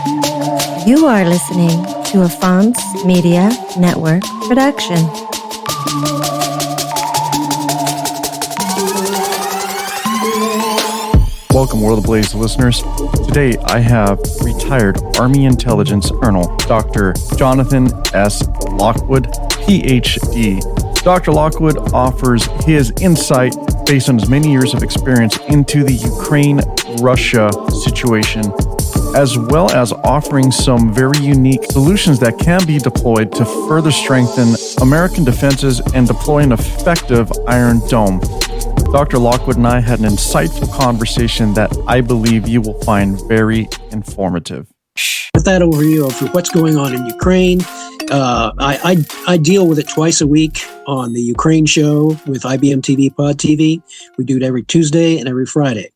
You are listening to a Fonts Media Network production. Welcome, World Ablaze listeners. Today, I have retired Army Intelligence Colonel Dr. Jonathan S. Lockwood, PhD. Dr. Lockwood offers his insight based on his many years of experience into the Ukraine-Russia situation, as well as offering some very unique solutions that can be deployed to further strengthen American defenses and deploy an effective Iron Dome. Dr. Lockwood and I had an insightful conversation that I believe you will find very informative. With that overview of what's going on in Ukraine, I deal with it twice a week on the Ukraine show with IBM TV, Pod TV. We do it every Tuesday and every Friday.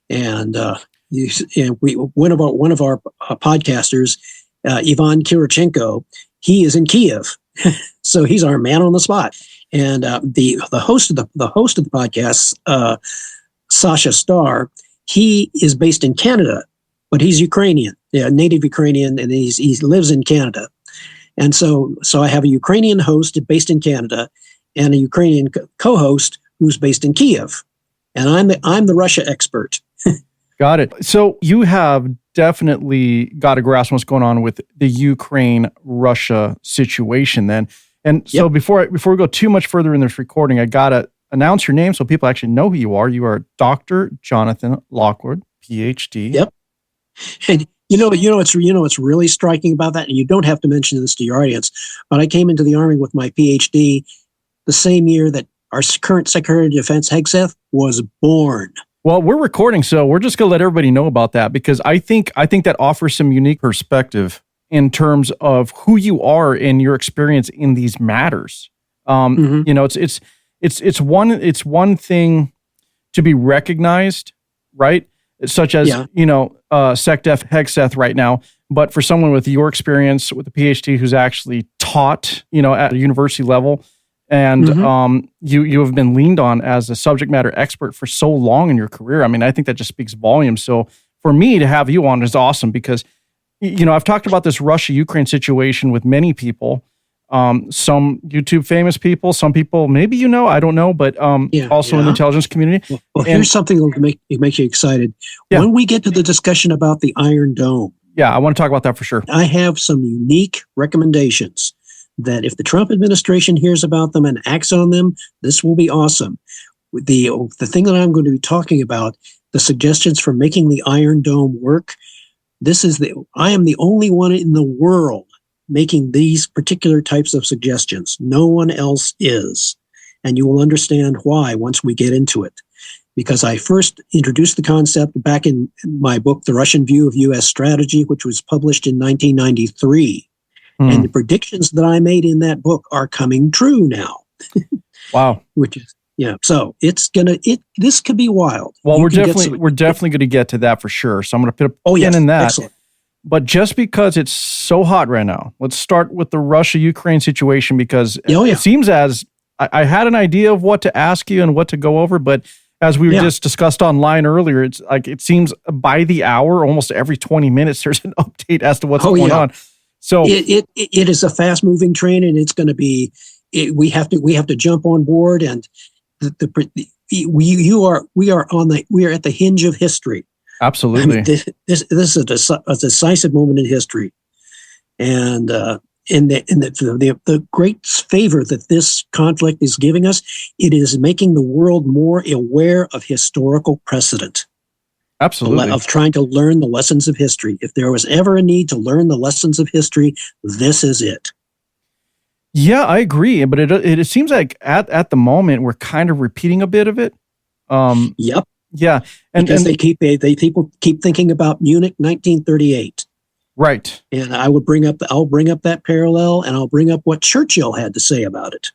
And one of our podcasters, Ivan Kirichenko, he is in Kiev, so he's our man on the spot. And the host of the podcast, Sasha Starr, he is based in Canada, but he's Ukrainian, native Ukrainian, and he lives in Canada. And so I have a Ukrainian host based in Canada, and a Ukrainian co-host who's based in Kiev, and I'm the Russia expert. Got it. So you have definitely got a grasp on what's going on with the Ukraine-Russia situation then. And so before we go too much further in this recording, I got to announce your name so people actually know who you are. You are Dr. Jonathan Lockwood, PhD. Yep. And what's really striking about that, and you don't have to mention this to your audience, but I came into the Army with my PhD the same year that our current Secretary of Defense, Hegseth, was born. Well, we're recording, so we're just going to let everybody know about that because I think that offers some unique perspective in terms of who you are and your experience in these matters. You know, it's one thing to be recognized, right? Such as SecDef Hegseth right now, but for someone with your experience with a PhD who's actually taught, at a university level, and you have been leaned on as a subject matter expert for so long in your career. I mean, I think that just speaks volumes. So for me to have you on is awesome because, I've talked about this Russia-Ukraine situation with many people, some YouTube famous people, some people maybe I don't know, but also in the intelligence community. Well, here's something that will make you excited. Yeah. When we get to the discussion about the Iron Dome. Yeah, I want to talk about that for sure. I have some unique recommendations that if the Trump administration hears about them and acts on them, this will be awesome. The thing that I'm going to be talking about, the suggestions for making the Iron Dome work, I am the only one in the world making these particular types of suggestions. No one else is. And you will understand why once we get into it. Because I first introduced the concept back in my book, The Russian View of U.S. Strategy, which was published in 1993. And the predictions that I made in that book are coming true now. Wow. Which is, so this could be wild. Well, we're definitely going to get to that for sure. So I'm going to put a pin in that. Excellent. But just because it's so hot right now, let's start with the Russia-Ukraine situation because it seems as I had an idea of what to ask you and what to go over, but as we just discussed online earlier, it's like it seems by the hour, almost every 20 minutes, there's an update as to what's going on. So it is a fast-moving train, and it's going to be. We have to jump on board, and we are at the hinge of history. Absolutely, I mean, this is a decisive moment in history, and the great favor that this conflict is giving us, it is making the world more aware of historical precedent. Absolutely. Of trying to learn the lessons of history. If there was ever a need to learn the lessons of history, this is it. Yeah, I agree. But it seems like at the moment, we're kind of repeating a bit of it. Yep. Yeah. Because people keep thinking about Munich 1938. Right. And I'll bring up that parallel, and I'll bring up what Churchill had to say about it.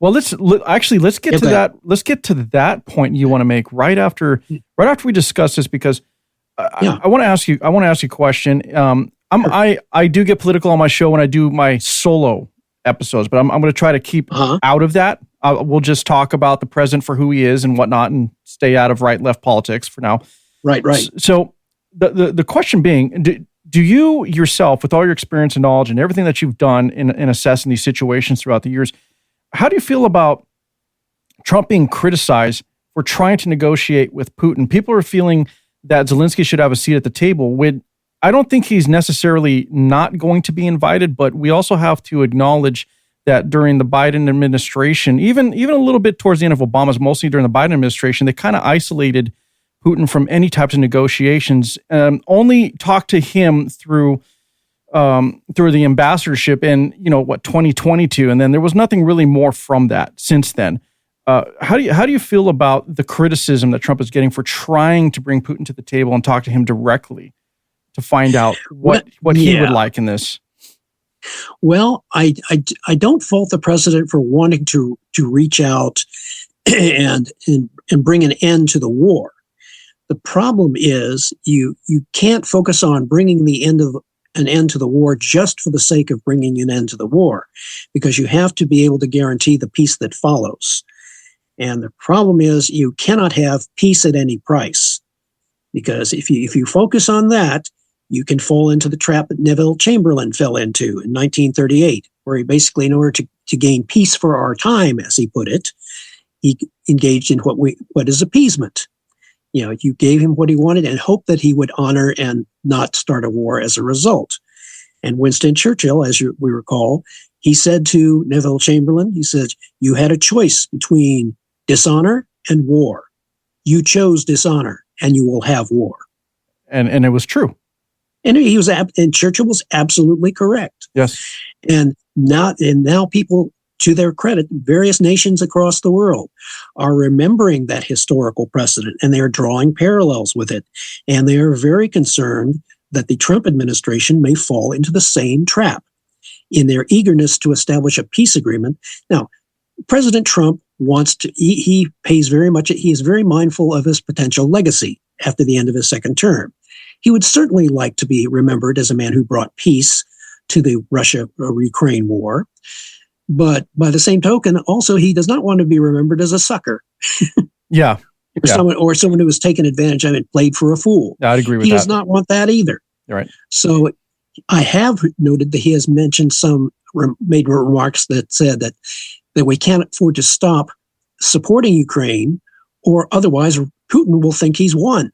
Well, let's get to that. Let's get to that point you want to make right after we discuss this because I want to ask you a question. I do get political on my show when I do my solo episodes, but I'm going to try to keep out of that. We'll just talk about the president for who he is and whatnot, and stay out of right-left politics for now. Right. So the question being, Do you yourself, with all your experience and knowledge and everything that you've done in assessing these situations throughout the years, how do you feel about Trump being criticized for trying to negotiate with Putin? People are feeling that Zelensky should have a seat at the table. I don't think he's necessarily not going to be invited, but we also have to acknowledge that during the Biden administration, even a little bit towards the end of Obama's, mostly during the Biden administration, they kind of isolated Putin from any types of negotiations. Only talked to him through the ambassadorship in 2022, and then there was nothing really more from that since then. How do you feel about the criticism that Trump is getting for trying to bring Putin to the table and talk to him directly to find out what he would like in this? Well, I don't fault the president for wanting to reach out and bring an end to the war. The problem is you can't focus on bringing an end to the war just for the sake of bringing an end to the war, because you have to be able to guarantee the peace that follows. And the problem is you cannot have peace at any price, because if you focus on that, you can fall into the trap that Neville Chamberlain fell into in 1938, where he basically, in order to gain peace for our time, as he put it, he engaged in what is appeasement. You gave him what he wanted and hoped that he would honor and not start a war as a result. And Winston Churchill, as we recall, he said to Neville Chamberlain, he said, "You had a choice between dishonor and war. You chose dishonor, and you will have war." And it was true. And Churchill was absolutely correct. Yes. And now people, to their credit, various nations across the world are remembering that historical precedent, and they are drawing parallels with it. And they are very concerned that the Trump administration may fall into the same trap in their eagerness to establish a peace agreement. Now, President Trump he is very mindful of his potential legacy after the end of his second term. He would certainly like to be remembered as a man who brought peace to the Russia-Ukraine war. But by the same token, also, he does not want to be remembered as a sucker. Yeah. Or someone who was taken advantage of and played for a fool. I'd agree with that. He does not want that either. You're right. So I have noted that he has mentioned made remarks that said that we can't afford to stop supporting Ukraine, or otherwise Putin will think he's won.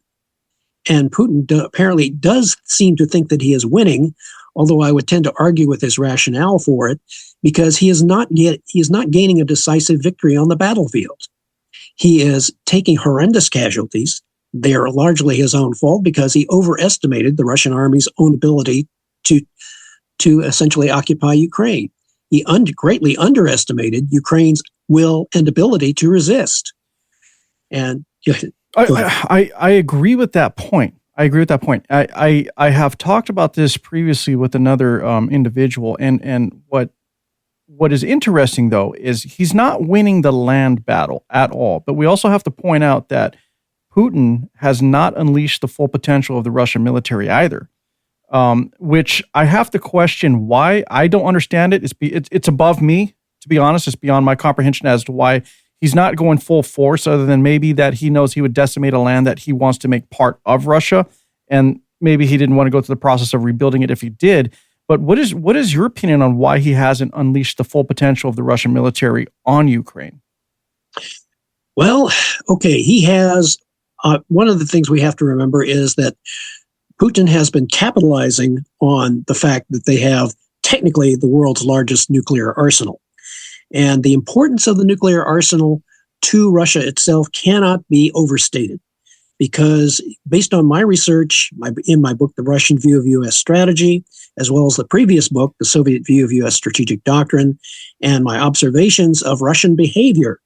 And Putin apparently does seem to think that he is winning, although I would tend to argue with his rationale for it, because he is not gaining a decisive victory on the battlefield. He is taking horrendous casualties. They are largely his own fault, because he overestimated the Russian army's own ability to essentially occupy Ukraine. He greatly underestimated Ukraine's will and ability to resist. And I agree with that point. I have talked about this previously with another individual, and what is interesting, though, is he's not winning the land battle at all. But we also have to point out that Putin has not unleashed the full potential of the Russian military either, which I have to question why. I don't understand it. It's above me, to be honest. It's beyond my comprehension as to why he's not going full force, other than maybe that he knows he would decimate a land that he wants to make part of Russia, and maybe he didn't want to go through the process of rebuilding it if he did. But what is your opinion on why he hasn't unleashed the full potential of the Russian military on Ukraine? Well, okay, he has. One of the things we have to remember is that Putin has been capitalizing on the fact that they have technically the world's largest nuclear arsenal. And the importance of the nuclear arsenal to Russia itself cannot be overstated, because based on my research in my book, The Russian View of U.S. Strategy, as well as the previous book, The Soviet View of U.S. Strategic Doctrine, and my observations of Russian behavior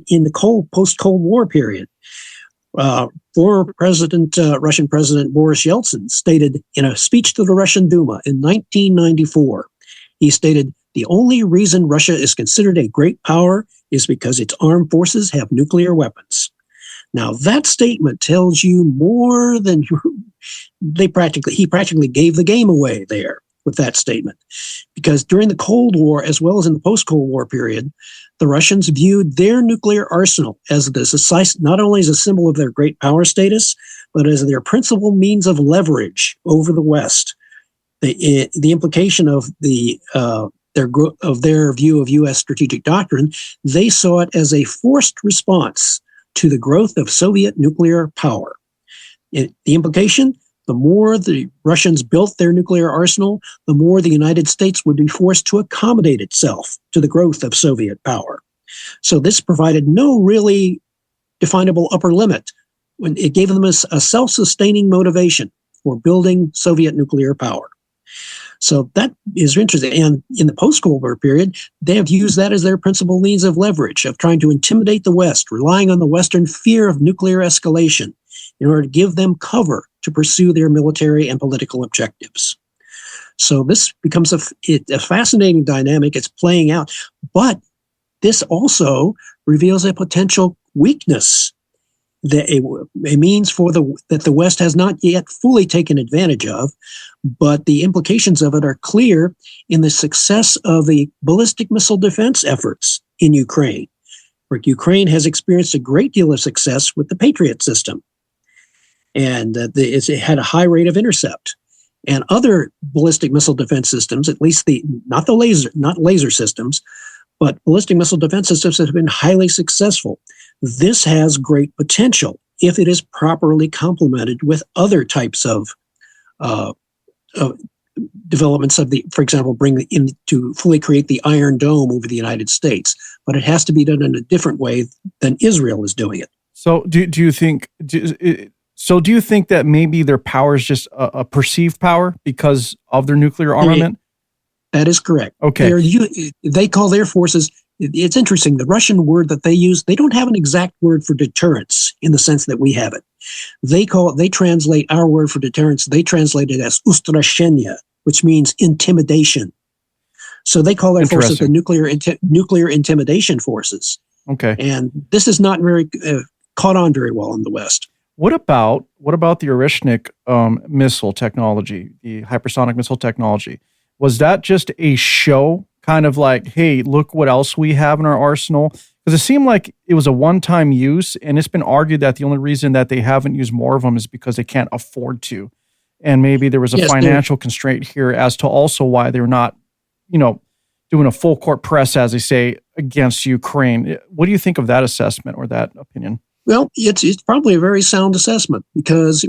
in the post-Cold War period, former Russian President Boris Yeltsin stated in a speech to the Russian Duma in 1994, he stated, "The only reason Russia is considered a great power is because its armed forces have nuclear weapons." Now, that statement tells you more than he practically gave the game away there with that statement. Because during the Cold War, as well as in the post-Cold War period, the Russians viewed their nuclear arsenal as not only as a symbol of their great power status, but as their principal means of leverage over the West. The implication of their view of U.S. strategic doctrine, they saw it as a forced response to the growth of Soviet nuclear power. The implication, the more the Russians built their nuclear arsenal, the more the United States would be forced to accommodate itself to the growth of Soviet power. So this provided no really definable upper limit. When it gave them a self-sustaining motivation for building Soviet nuclear power. So that is interesting. And in the post-Cold War period, they have used that as their principal means of leverage, of trying to intimidate the West, relying on the Western fear of nuclear escalation in order to give them cover to pursue their military and political objectives. So this becomes a fascinating dynamic. It's playing out. But this also reveals a potential weakness, a means that the West has not yet fully taken advantage of, but the implications of it are clear in the success of the ballistic missile defense efforts in Ukraine, where Ukraine has experienced a great deal of success with the Patriot system, and it had a high rate of intercept. And other ballistic missile defense systems, at least not laser systems, but ballistic missile defense systems have been highly successful. This has great potential if it is properly complemented with other types of developments for example, bring in to fully create the Iron Dome over the United States. But it has to be done in a different way than Israel is doing it. So do you think that maybe their power is just a perceived power because of their nuclear armament? That is correct. Okay. They call their forces. It's interesting. The Russian word that they use, they don't have an exact word for deterrence in the sense that we have it. They translate our word for deterrence. They translate it as ustrashenia, which means intimidation. So they call their forces the nuclear intimidation forces. Okay. And this is not very caught on very well in the West. What about the Orishnik missile technology, the hypersonic missile technology? Was that just a show, kind of like, hey, look what else we have in our arsenal? Because it seemed like it was a one-time use, and it's been argued that the only reason that they haven't used more of them is because they can't afford to. And maybe there was a financial constraint here as to also why they're not, doing a full court press, as they say, against Ukraine. What do you think of that assessment or that opinion? Well, it's probably a very sound assessment, because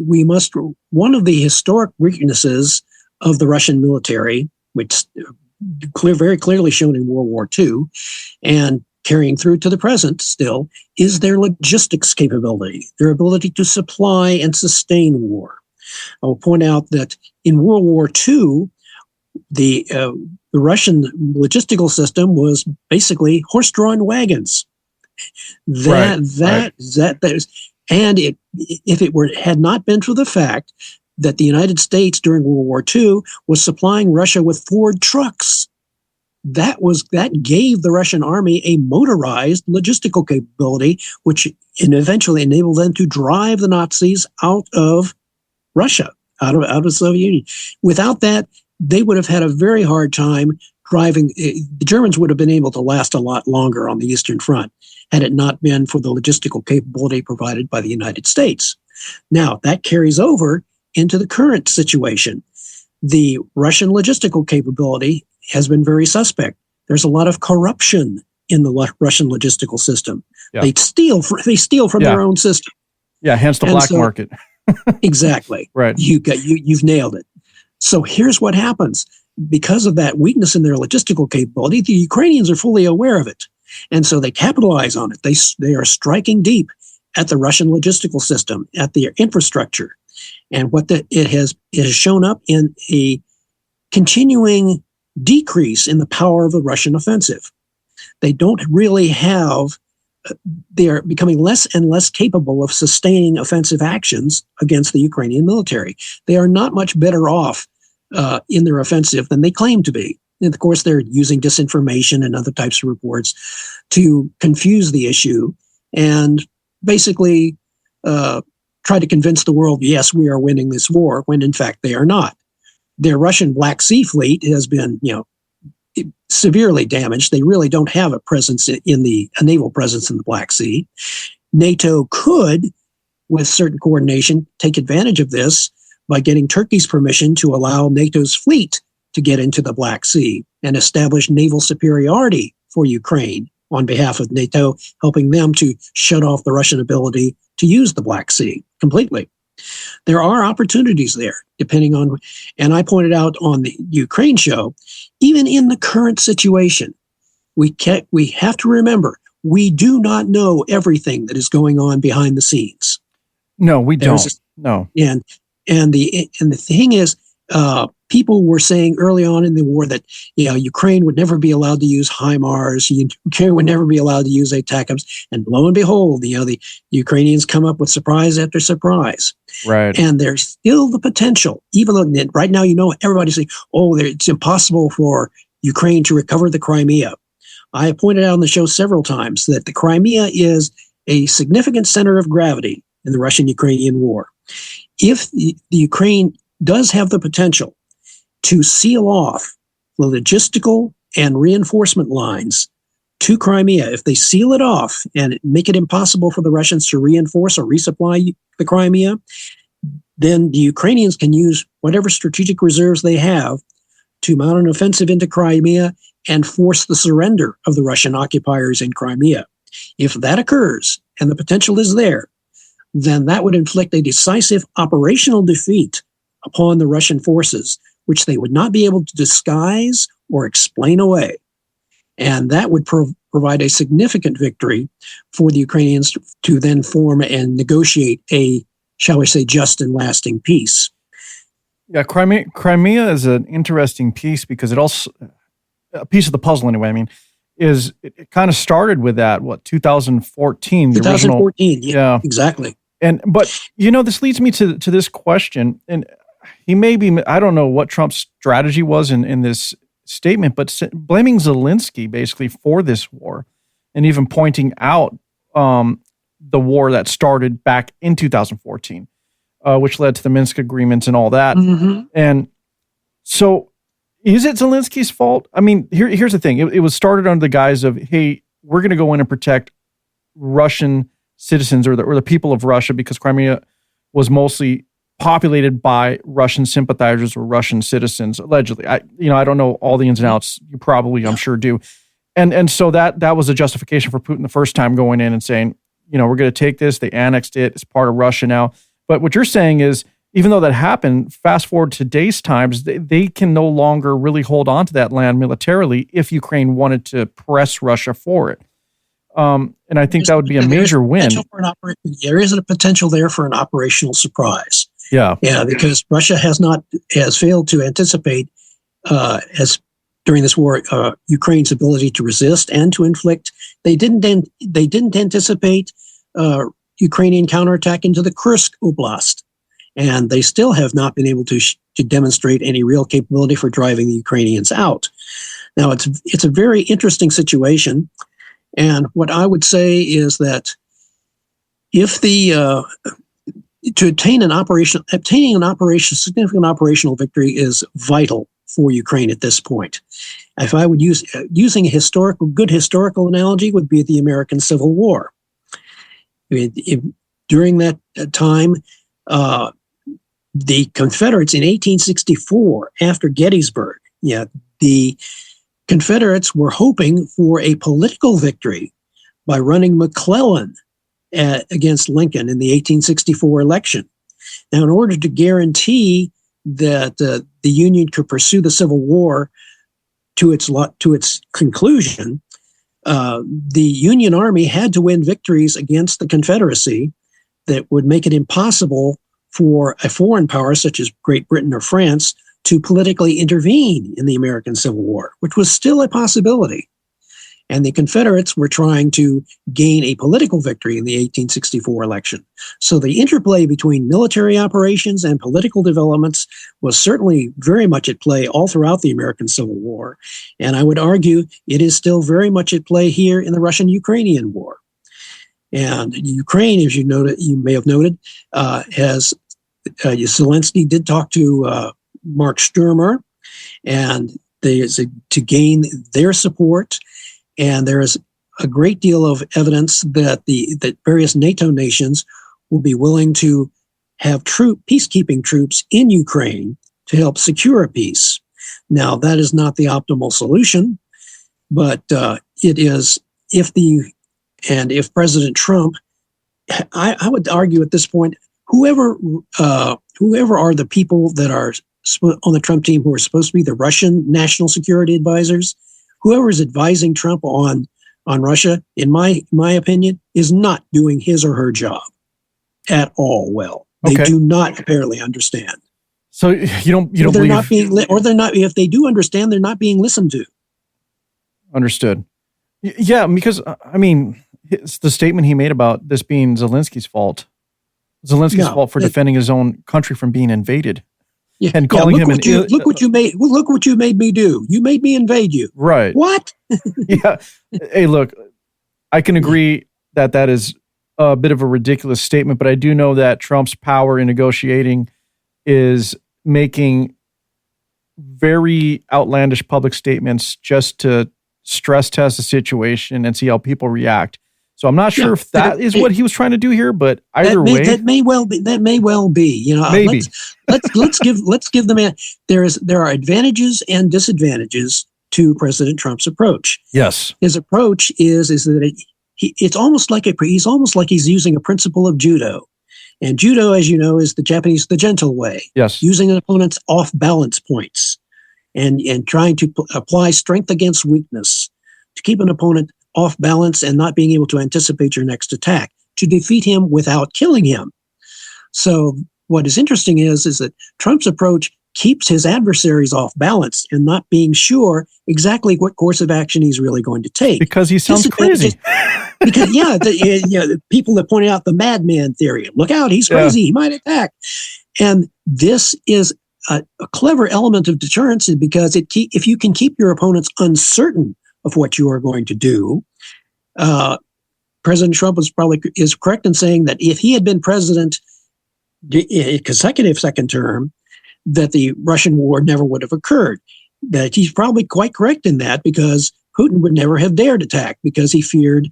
one of the historic weaknesses of the Russian military, which very clearly shown in World War II and carrying through to the present still, is their logistics capability, their ability to supply and sustain war. I will point out that in World War II, the Russian logistical system was basically horse-drawn wagons. If it had not been for the fact that the United States during World War II was supplying Russia with Ford trucks, that gave the Russian army a motorized logistical capability, which eventually enabled them to drive the Nazis out of Russia, out of the Soviet Union. Without that, they would have had a very hard time driving. The Germans would have been able to last a lot longer on the Eastern Front had it not been for the logistical capability provided by the United States. Now, that carries over into the current situation. The Russian logistical capability has been very suspect. There's a lot of corruption in the Russian logistical system. Yeah. They steal from their own system. Yeah, hence the black market. Exactly. Right. You've nailed it. So here's what happens. Because of that weakness in their logistical capability, the Ukrainians are fully aware of it. And so they capitalize on it. They are striking deep at the Russian logistical system, at their infrastructure. And it has shown up in a continuing decrease in the power of the Russian offensive. They don't really they're becoming less and less capable of sustaining offensive actions against the Ukrainian military. They are not much better off in their offensive than they claim to be. And of course, they're using disinformation and other types of reports to confuse the issue and basically try to convince the world, yes, we are winning this war, when in fact they are not. Their Russian Black Sea Fleet has been, severely damaged. They really don't have a naval presence in the Black Sea. NATO could, with certain coordination, take advantage of this by getting Turkey's permission to allow NATO's fleet to get into the Black Sea and establish naval superiority for Ukraine on behalf of NATO, helping them to shut off the Russian ability to use the Black Sea completely. There are opportunities there, depending on, and I pointed out on the Ukraine show, even in the current situation, we have to remember, we do not know everything that is going on behind the scenes. No, we don't. No. And the thing is, people were saying early on in the war that Ukraine would never be allowed to use HIMARS, Ukraine would never be allowed to use ATACMS, and lo and behold, the Ukrainians come up with surprise after surprise. Right. And there's still the potential, even though right now everybody's saying, it's impossible for Ukraine to recover the Crimea. I have pointed out on the show several times that the Crimea is a significant center of gravity in the Russian-Ukrainian war. If the Ukraine does have the potential to seal off the logistical and reinforcement lines to Crimea, if they seal it off and make it impossible for the Russians to reinforce or resupply the Crimea, then the Ukrainians can use whatever strategic reserves they have to mount an offensive into Crimea and force the surrender of the Russian occupiers in Crimea. If that occurs, and the potential is there, then that would inflict a decisive operational defeat upon the Russian forces, which they would not be able to disguise or explain away. And that would provide a significant victory for the Ukrainians to then form and negotiate a, shall we say, just and lasting peace. Yeah, Crimea is an interesting piece because it also, a piece of the puzzle anyway, it kind of started with that, 2014? 2014, yeah, exactly. But this leads me to this question, and he may be, I don't know what Trump's strategy was in this statement, but blaming Zelensky basically for this war, and even pointing out the war that started back in 2014, which led to the Minsk agreements and all that. Mm-hmm. And so, is it Zelensky's fault? Here's the thing: it was started under the guise of, "Hey, we're going to go in and protect Russian citizens or the people of Russia," because Crimea was mostly populated by Russian sympathizers or Russian citizens, allegedly. I don't know all the ins and outs. You probably, I'm sure, do. And so that was a justification for Putin the first time going in and saying, we're going to take this. They annexed it. It's part of Russia now. But what you're saying is, even though that happened, fast forward to today's times, they can no longer really hold on to that land militarily if Ukraine wanted to press Russia for it. And I think that would be a major win. There is a potential there for an operational surprise. Yeah, because Russia has failed to anticipate, as during this war, Ukraine's ability to resist and to inflict. They didn't anticipate Ukrainian counterattack into the Kursk Oblast, and they still have not been able to demonstrate any real capability for driving the Ukrainians out. Now, it's a very interesting situation, and what I would say is that if obtaining significant operational victory is vital for Ukraine at this point. If I would using a good historical analogy would be the American Civil War. During that time, the Confederates in 1864, after Gettysburg, the Confederates were hoping for a political victory by running McClellan against Lincoln in the 1864 election. Now, in order to guarantee that the Union could pursue the Civil War to its conclusion, the Union Army had to win victories against the Confederacy that would make it impossible for a foreign power such as Great Britain or France to politically intervene in the American Civil War, which was still a possibility. And the Confederates were trying to gain a political victory in the 1864 election. So the interplay between military operations and political developments was certainly very much at play all throughout the American Civil War. And I would argue it is still very much at play here in the Russian-Ukrainian war. And Ukraine, as you may have noted, Zelensky did talk to Mark Sturmer, and to gain their support. And there is a great deal of evidence that various NATO nations will be willing to have peacekeeping troops in Ukraine to help secure a peace. Now, that is not the optimal solution, but it is if President Trump, I would argue at this point, whoever are the people that are on the Trump team who are supposed to be the Russian national security advisors, whoever is advising Trump on Russia, in my opinion, is not doing his or her job at all well. They do not apparently understand. So you don't or they're believe, not being, or they're not. If they do understand, they're not being listened to. Understood. Yeah, because I mean, it's the statement he made about this being Zelensky's fault. Zelensky's fault for defending his own country from being invaded. Yeah, and calling him look what you made me do. You made me invade you. Right. What? Yeah. Hey, look, I can agree that is a bit of a ridiculous statement, but I do know that Trump's power in negotiating is making very outlandish public statements just to stress test the situation and see how people react. So I'm not sure if that is what he was trying to do here, but either way, that may well be. You know, maybe. let's give them there are advantages and disadvantages to President Trump's approach. Yes, his approach is that it's almost like he's using a principle of judo, and judo, as you know, is the gentle way. Yes, using an opponent's off balance points, and trying to apply strength against weakness to keep an opponent off balance and not being able to anticipate your next attack, to defeat him without killing him. So what is interesting is that Trump's approach keeps his adversaries off balance and not being sure exactly what course of action he's really going to take. Because he sounds crazy. Because the people that pointed out the madman theory, look out, he's crazy, he might attack. And this is a clever element of deterrence, because if you can keep your opponents uncertain of what you are going to do, President Trump is correct in saying that if he had been president a consecutive second term, that the Russian war never would have occurred. That he's probably quite correct in that, because Putin would never have dared attack, because he feared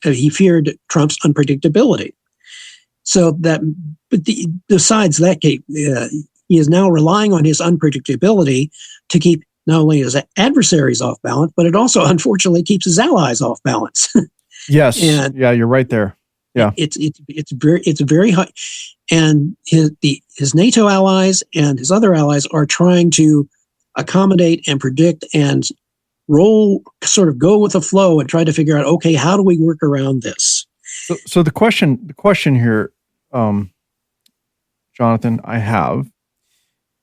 he feared Trump's unpredictability. So that, but besides that, he is now relying on his unpredictability to keep not only his adversaries off balance, but it also unfortunately keeps his allies off balance. Yes. And you're right there. Yeah. It's very high. And his NATO allies and his other allies are trying to accommodate and predict and sort of go with the flow and try to figure out, okay, how do we work around this? So the question here, Jonathan, I have,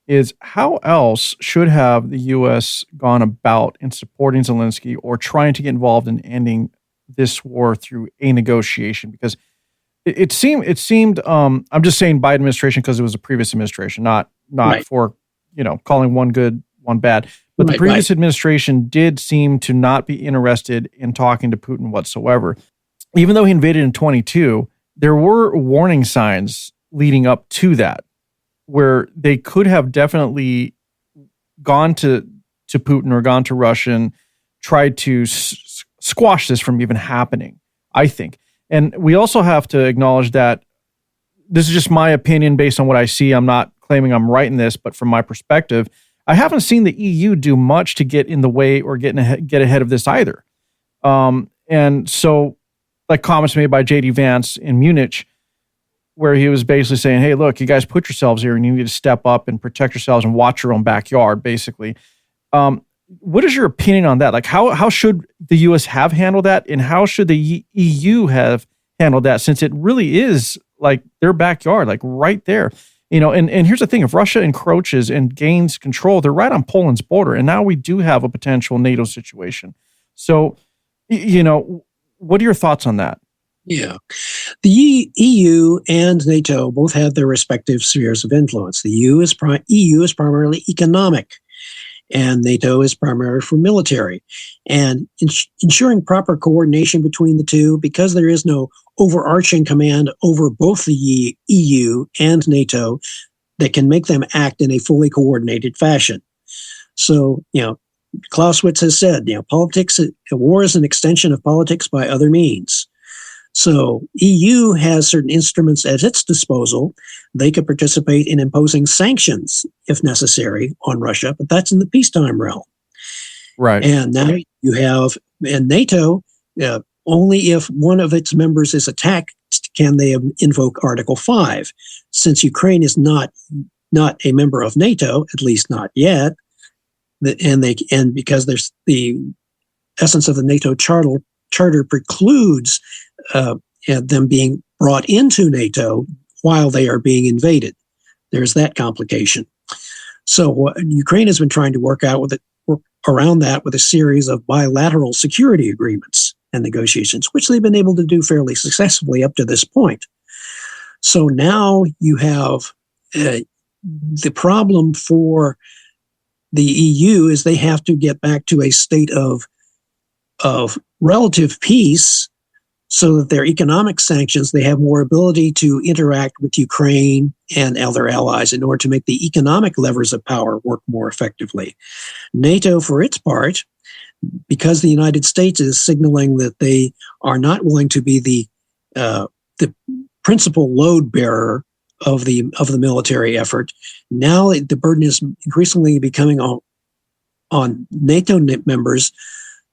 is how else should have the U.S. gone about in supporting Zelensky or trying to get involved in ending this war through a negotiation? Because it seemed I'm just saying Biden administration because it was a previous administration, not right. For calling one good, one bad. But the previous administration did seem to not be interested in talking to Putin whatsoever. Even though he invaded in 22, there were warning signs leading up to that, where they could have definitely gone to Putin or gone to Russia and tried to squash this from even happening, I think. And we also have to acknowledge that this is just my opinion based on what I see. I'm not claiming I'm right in this, but from my perspective, I haven't seen the EU do much to get in the way or get ahead of this either. And so, like comments made by J.D. Vance in Munich, where he was basically saying, hey, look, you guys put yourselves here and you need to step up and protect yourselves and watch your own backyard, basically. What is your opinion on that? Like, how should the U.S. have handled that, and how should the EU have handled that, since it really is like their backyard, like right there? And here's the thing, if Russia encroaches and gains control, they're right on Poland's border, and now we do have a potential NATO situation. So, what are your thoughts on that? Yeah. The EU and NATO both have their respective spheres of influence. The EU is primarily economic, and NATO is primarily for military. And ensuring proper coordination between the two, because there is no overarching command over both the EU and NATO that can make them act in a fully coordinated fashion. So, Clausewitz has said, war is an extension of politics by other means. So EU has certain instruments at its disposal. They could participate in imposing sanctions if necessary on Russia, but that's in the peacetime realm. Right. And now you have, and NATO, only if one of its members is attacked can they invoke Article 5. Since Ukraine is not a member of NATO, at least not yet, and because there's the essence of the NATO charter precludes them being brought into NATO while they are being invaded. There's that complication. So Ukraine has been trying to work around that with a series of bilateral security agreements and negotiations, which they've been able to do fairly successfully up to this point. So now you have the problem for the EU is they have to get back to a state of relative peace so that their economic sanctions, they have more ability to interact with Ukraine and other allies in order to make the economic levers of power work more effectively. NATO, for its part, because the United States is signaling that they are not willing to be the principal load bearer of the military effort, now the burden is increasingly becoming on NATO members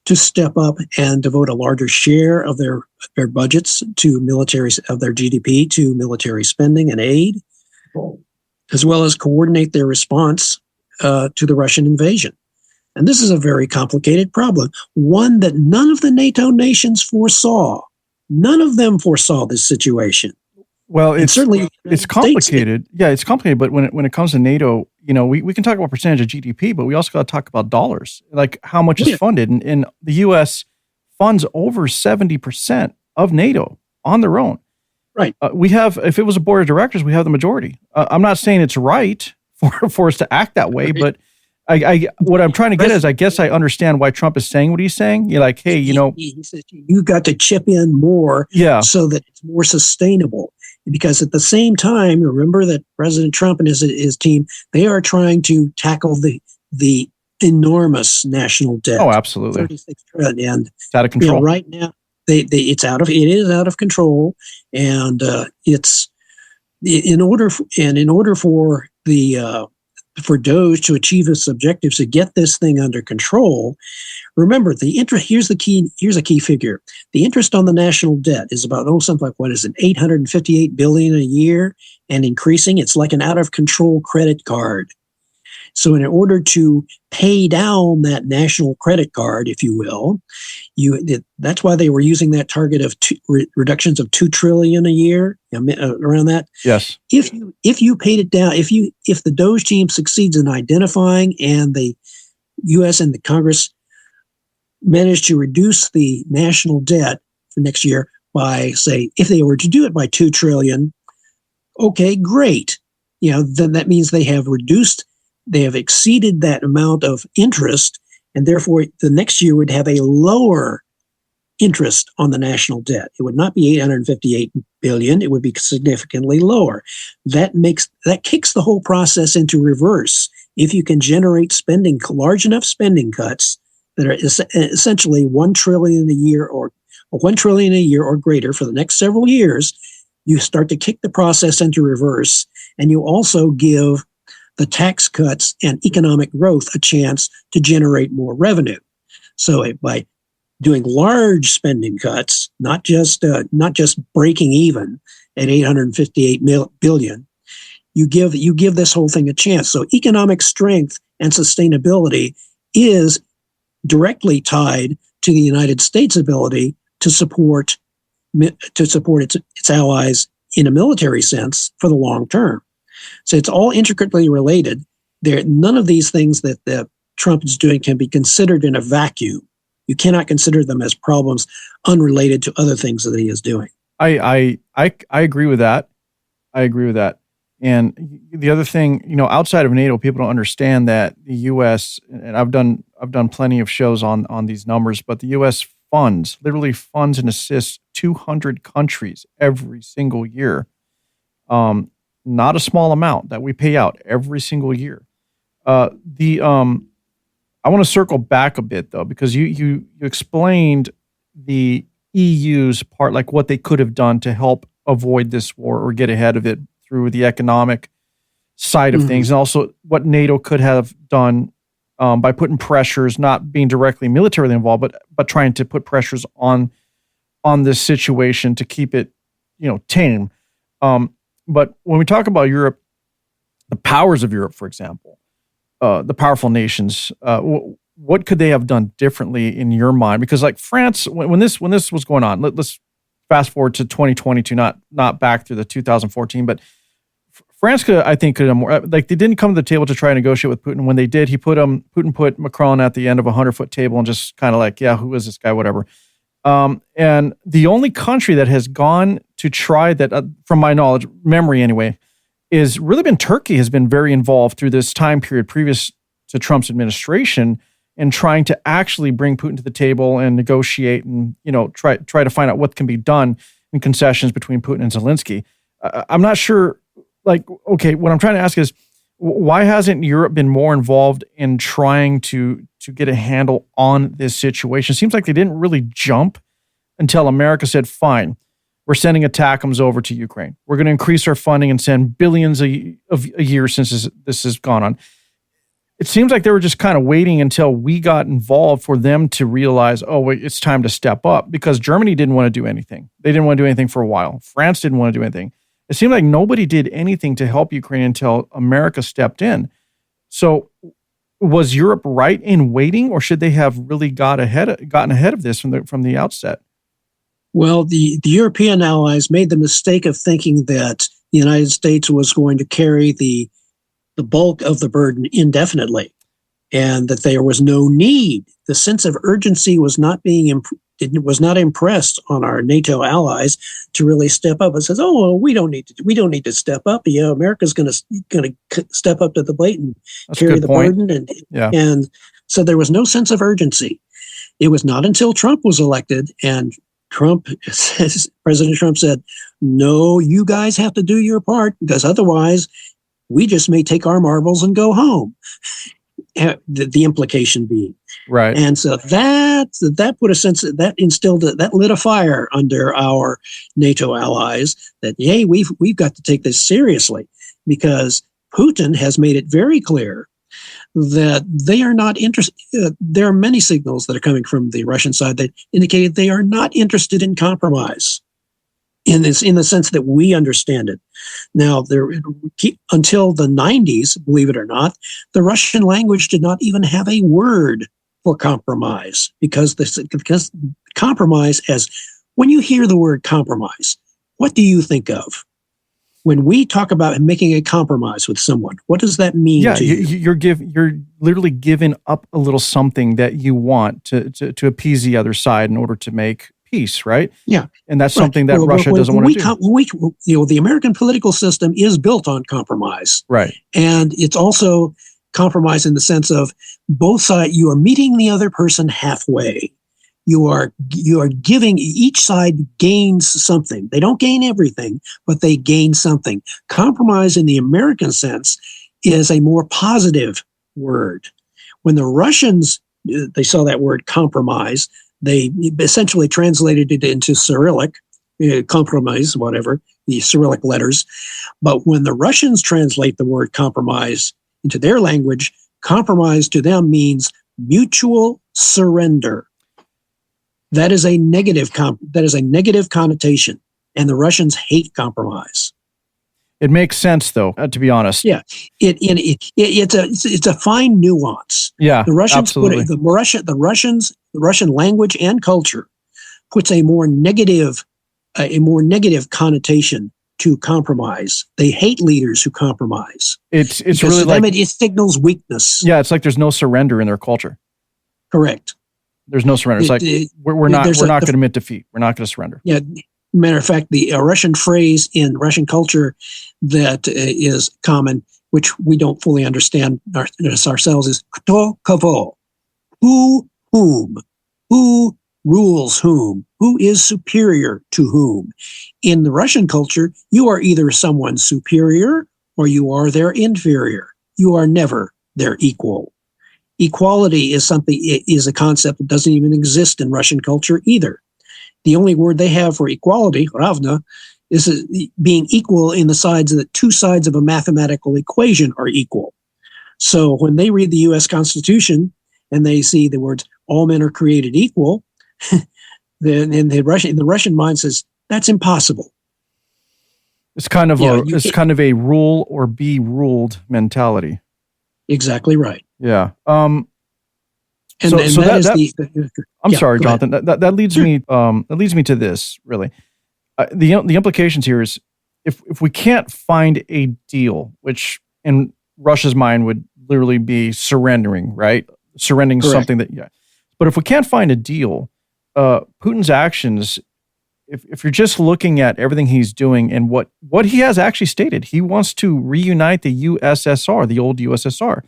to step up and devote a larger share of their budgets to of their GDP to military spending and aid, as well as coordinate their response to the Russian invasion. And this is a very complicated problem, one that none of the NATO nations foresaw. None of them foresaw this situation. Well, it's complicated. Yeah, it's complicated. But when it comes to NATO, we can talk about percentage of GDP, but we also got to talk about dollars, like how much is funded. And the U.S. funds over 70% of NATO on their own. Right. We have, if it was a board of directors, we have the majority. I'm not saying it's right for us to act that way, but what I'm trying to get is, I guess I understand why Trump is saying what he's saying. You're like, hey, he says you got to chip in more, so that it's more sustainable. Because at the same time, remember that President Trump and his team, they are trying to tackle the enormous national debt. Oh, absolutely. 36 trillion. And it's out of control. Right now, it is out of control. And it's in order for DOGE to achieve its objectives to get this thing under control. Remember, here's a key figure. The interest on the national debt is about, something like, what is it, $858 billion a year and increasing. It's like an out of control credit card. So in order to pay down that national credit card, if you will, that's why they were using that target of reductions of $2 trillion a year, around that. Yes. If you paid it down, if the DOGE team succeeds in identifying and the U.S. and the Congress managed to reduce the national debt for next year by, say, if they were to do it by $2 trillion, okay, great. Then that means they have exceeded that amount of interest, and therefore the next year would have a lower interest on the national debt. It would not be $858 billion. It would be significantly lower. That kicks the whole process into reverse. If you can generate large enough spending cuts that are essentially $1 trillion a year or $1 trillion a year or greater for the next several years, you start to kick the process into reverse, and you also give the tax cuts and economic growth a chance to generate more revenue. So by doing large spending cuts, not just breaking even at $858 billion, you give this whole thing a chance. So economic strength and sustainability is directly tied to the United States' ability to support its allies in a military sense for the long term. So it's all intricately related. None of these things that Trump is doing can be considered in a vacuum. You cannot consider them as problems unrelated to other things that he is doing. I agree with that. I agree with that. And the other thing, outside of NATO, people don't understand that the U.S., and I've done plenty of shows on these numbers, but the U.S. literally funds and assists 200 countries every single year. Not a small amount that we pay out every single year. I want to circle back a bit though, because you explained the EU's part, like what they could have done to help avoid this war or get ahead of it through the economic side of things, and also what NATO could have done by putting pressures, not being directly militarily involved, but trying to put pressures on this situation to keep it, tame. But when we talk about Europe, the powers of Europe, for example, the powerful nations, what could they have done differently in your mind? Because like France, when this was going on, let's fast forward to 2022, not back through the 2014, but France could have more, like they didn't come to the table to try and negotiate with Putin. When they did, Putin put Macron at the end of a 100-foot table and just kind of like, yeah, who is this guy? Whatever. And the only country that has gone to try that, from my memory anyway, is really been Turkey. Has been very involved through this time period previous to Trump's administration in trying to actually bring Putin to the table and negotiate and try to find out what can be done in concessions between Putin and Zelensky. I'm not sure. Like, okay, what I'm trying to ask is, why hasn't Europe been more involved in trying to get a handle on this situation? It seems like they didn't really jump until America said, fine, we're sending ATACMS over to Ukraine. We're going to increase our funding and send billions a year since this has gone on. It seems like they were just kind of waiting until we got involved for them to realize, oh, wait, it's time to step up, because Germany didn't want to do anything. They didn't want to do anything for a while. France didn't want to do anything. It seemed like nobody did anything to help Ukraine until America stepped in. So was Europe right in waiting, or should they have really gotten ahead of this from the outset? Well, the European allies made the mistake of thinking that the United States was going to carry the bulk of the burden indefinitely, and that there was no need. The sense of urgency was not impressed on our NATO allies to really step up and says, "Oh, well, we don't need to step up. Yeah, America's going to step up to the plate and carry the burden." And so there was no sense of urgency. It was not until Trump was elected and President Trump said, "No, you guys have to do your part, because otherwise we just may take our marbles and go home." The implication being. Right. And so that put a sense that instilled that lit a fire under our NATO allies that, hey, we've got to take this seriously, because Putin has made it very clear that they are not interested. There are many signals that are coming from the Russian side that indicate they are not interested in compromise in the sense that we understand it. Now, until the 90s, believe it or not, the Russian language did not even have a word for compromise, because compromise, as when you hear the word compromise, what do you think of? When we talk about making a compromise with someone, what does that mean to you? You're literally giving up a little something that you want to appease the other side in order to make peace, right? Yeah. And that's something that Russia doesn't want to do. The American political system is built on compromise. Right. And it's also compromise in the sense of both sides, you are meeting the other person halfway. You are giving, each side gains something. They don't gain everything, but they gain something. Compromise in the American sense is a more positive word. When the Russians, they saw that word compromise, they essentially translated it into Cyrillic, compromise, whatever, the Cyrillic letters. But when the Russians translate the word compromise into their language, compromise to them means mutual surrender. That is a negative connotation, and the Russians hate compromise. It makes sense, though, to be honest. Yeah, it's a fine nuance. Yeah, the Russians absolutely. The Russian language and culture puts a more negative connotation to compromise. They hate leaders who compromise. It's because really to them it signals weakness. Yeah, it's like there's no surrender in their culture. Correct. There's no surrender. It's like we're not going to admit defeat. We're not going to surrender. Yeah. Matter of fact, the Russian phrase in Russian culture that is common, which we don't fully understand ourselves, is "kto kogo," who whom, who rules whom, who is superior to whom. In the Russian culture, you are either someone's superior or you are their inferior. You are never their equal. Equality is a concept that doesn't even exist in Russian culture either. the only word they have for equality, ravna, is being equal in the sides that two sides of a mathematical equation are equal. So when they read the U.S. Constitution and they see the words "all men are created equal," then in the Russian mind says that's impossible. It's kind of a rule or be ruled mentality. Exactly right. Yeah. I'm sorry, Jonathan. That leads me. That leads me to this. Really, the implications here is if we can't find a deal, which in Russia's mind would literally be surrendering, right? Surrendering Correct. Something that, yeah. But if we can't find a deal, Putin's actions, if you're just looking at everything he's doing and what he has actually stated, he wants to reunite the USSR, the old USSR.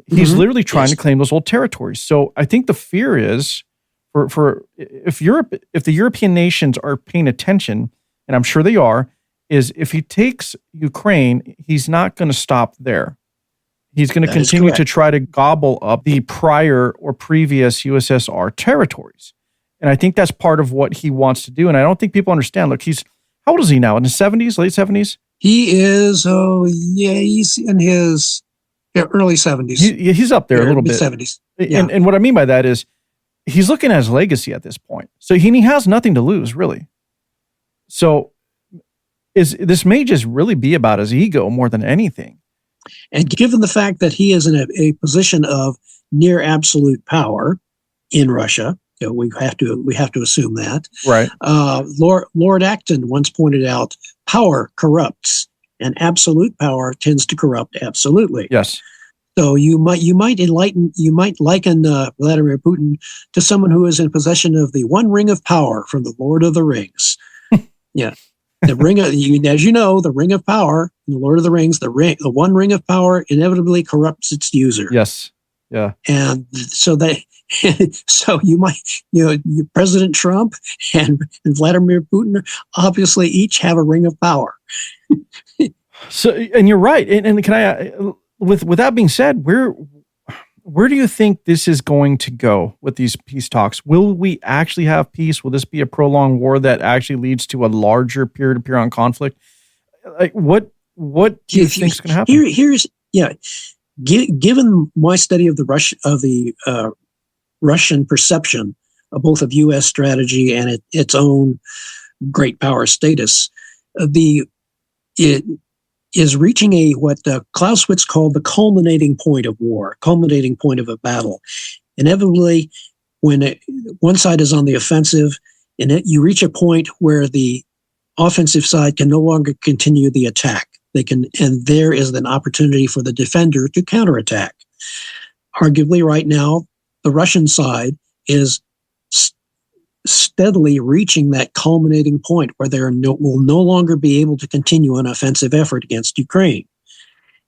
He's literally trying to claim those old territories. So I think the fear is for if the European nations are paying attention, and I'm sure they are, is if he takes Ukraine, he's not going to stop there. He's going to continue to try to gobble up the prior or previous USSR territories. And I think that's part of what he wants to do. And I don't think people understand. Look, how old is he now? In his 70s, late 70s? He is, he's in his early 70s. He's up there a little bit. 70s. Yeah. And what I mean by that is he's looking at his legacy at this point. So he has nothing to lose, really. So this may just really be about his ego more than anything. And given the fact that he is in a position of near absolute power in Russia, we have to assume that. Right. Lord Acton once pointed out, power corrupts, and absolute power tends to corrupt absolutely. Yes. So you might liken Vladimir Putin to someone who is in possession of the one ring of power from the Lord of the Rings. Yeah. The ring of, as you know, the ring of power in the Lord of the Rings, the one ring of power inevitably corrupts its user. Yes. Yeah. And so President Trump and Vladimir Putin obviously each have a ring of power. So, and you're right. And can I, with that being said, where do you think this is going to go with these peace talks? Will we actually have peace? Will this be a prolonged war that actually leads to a larger peer-to-peer conflict? Like, what do you think is going to happen? Given my study of the Russian perception of both of U.S. strategy and its own great power status, it is reaching what Clausewitz called the culminating point of war, culminating point of a battle. Inevitably, when one side is on the offensive, you reach a point where the offensive side can no longer continue the attack. And there is an opportunity for the defender to counterattack. Arguably, right now, the Russian side is steadily reaching that culminating point where they will no longer be able to continue an offensive effort against Ukraine.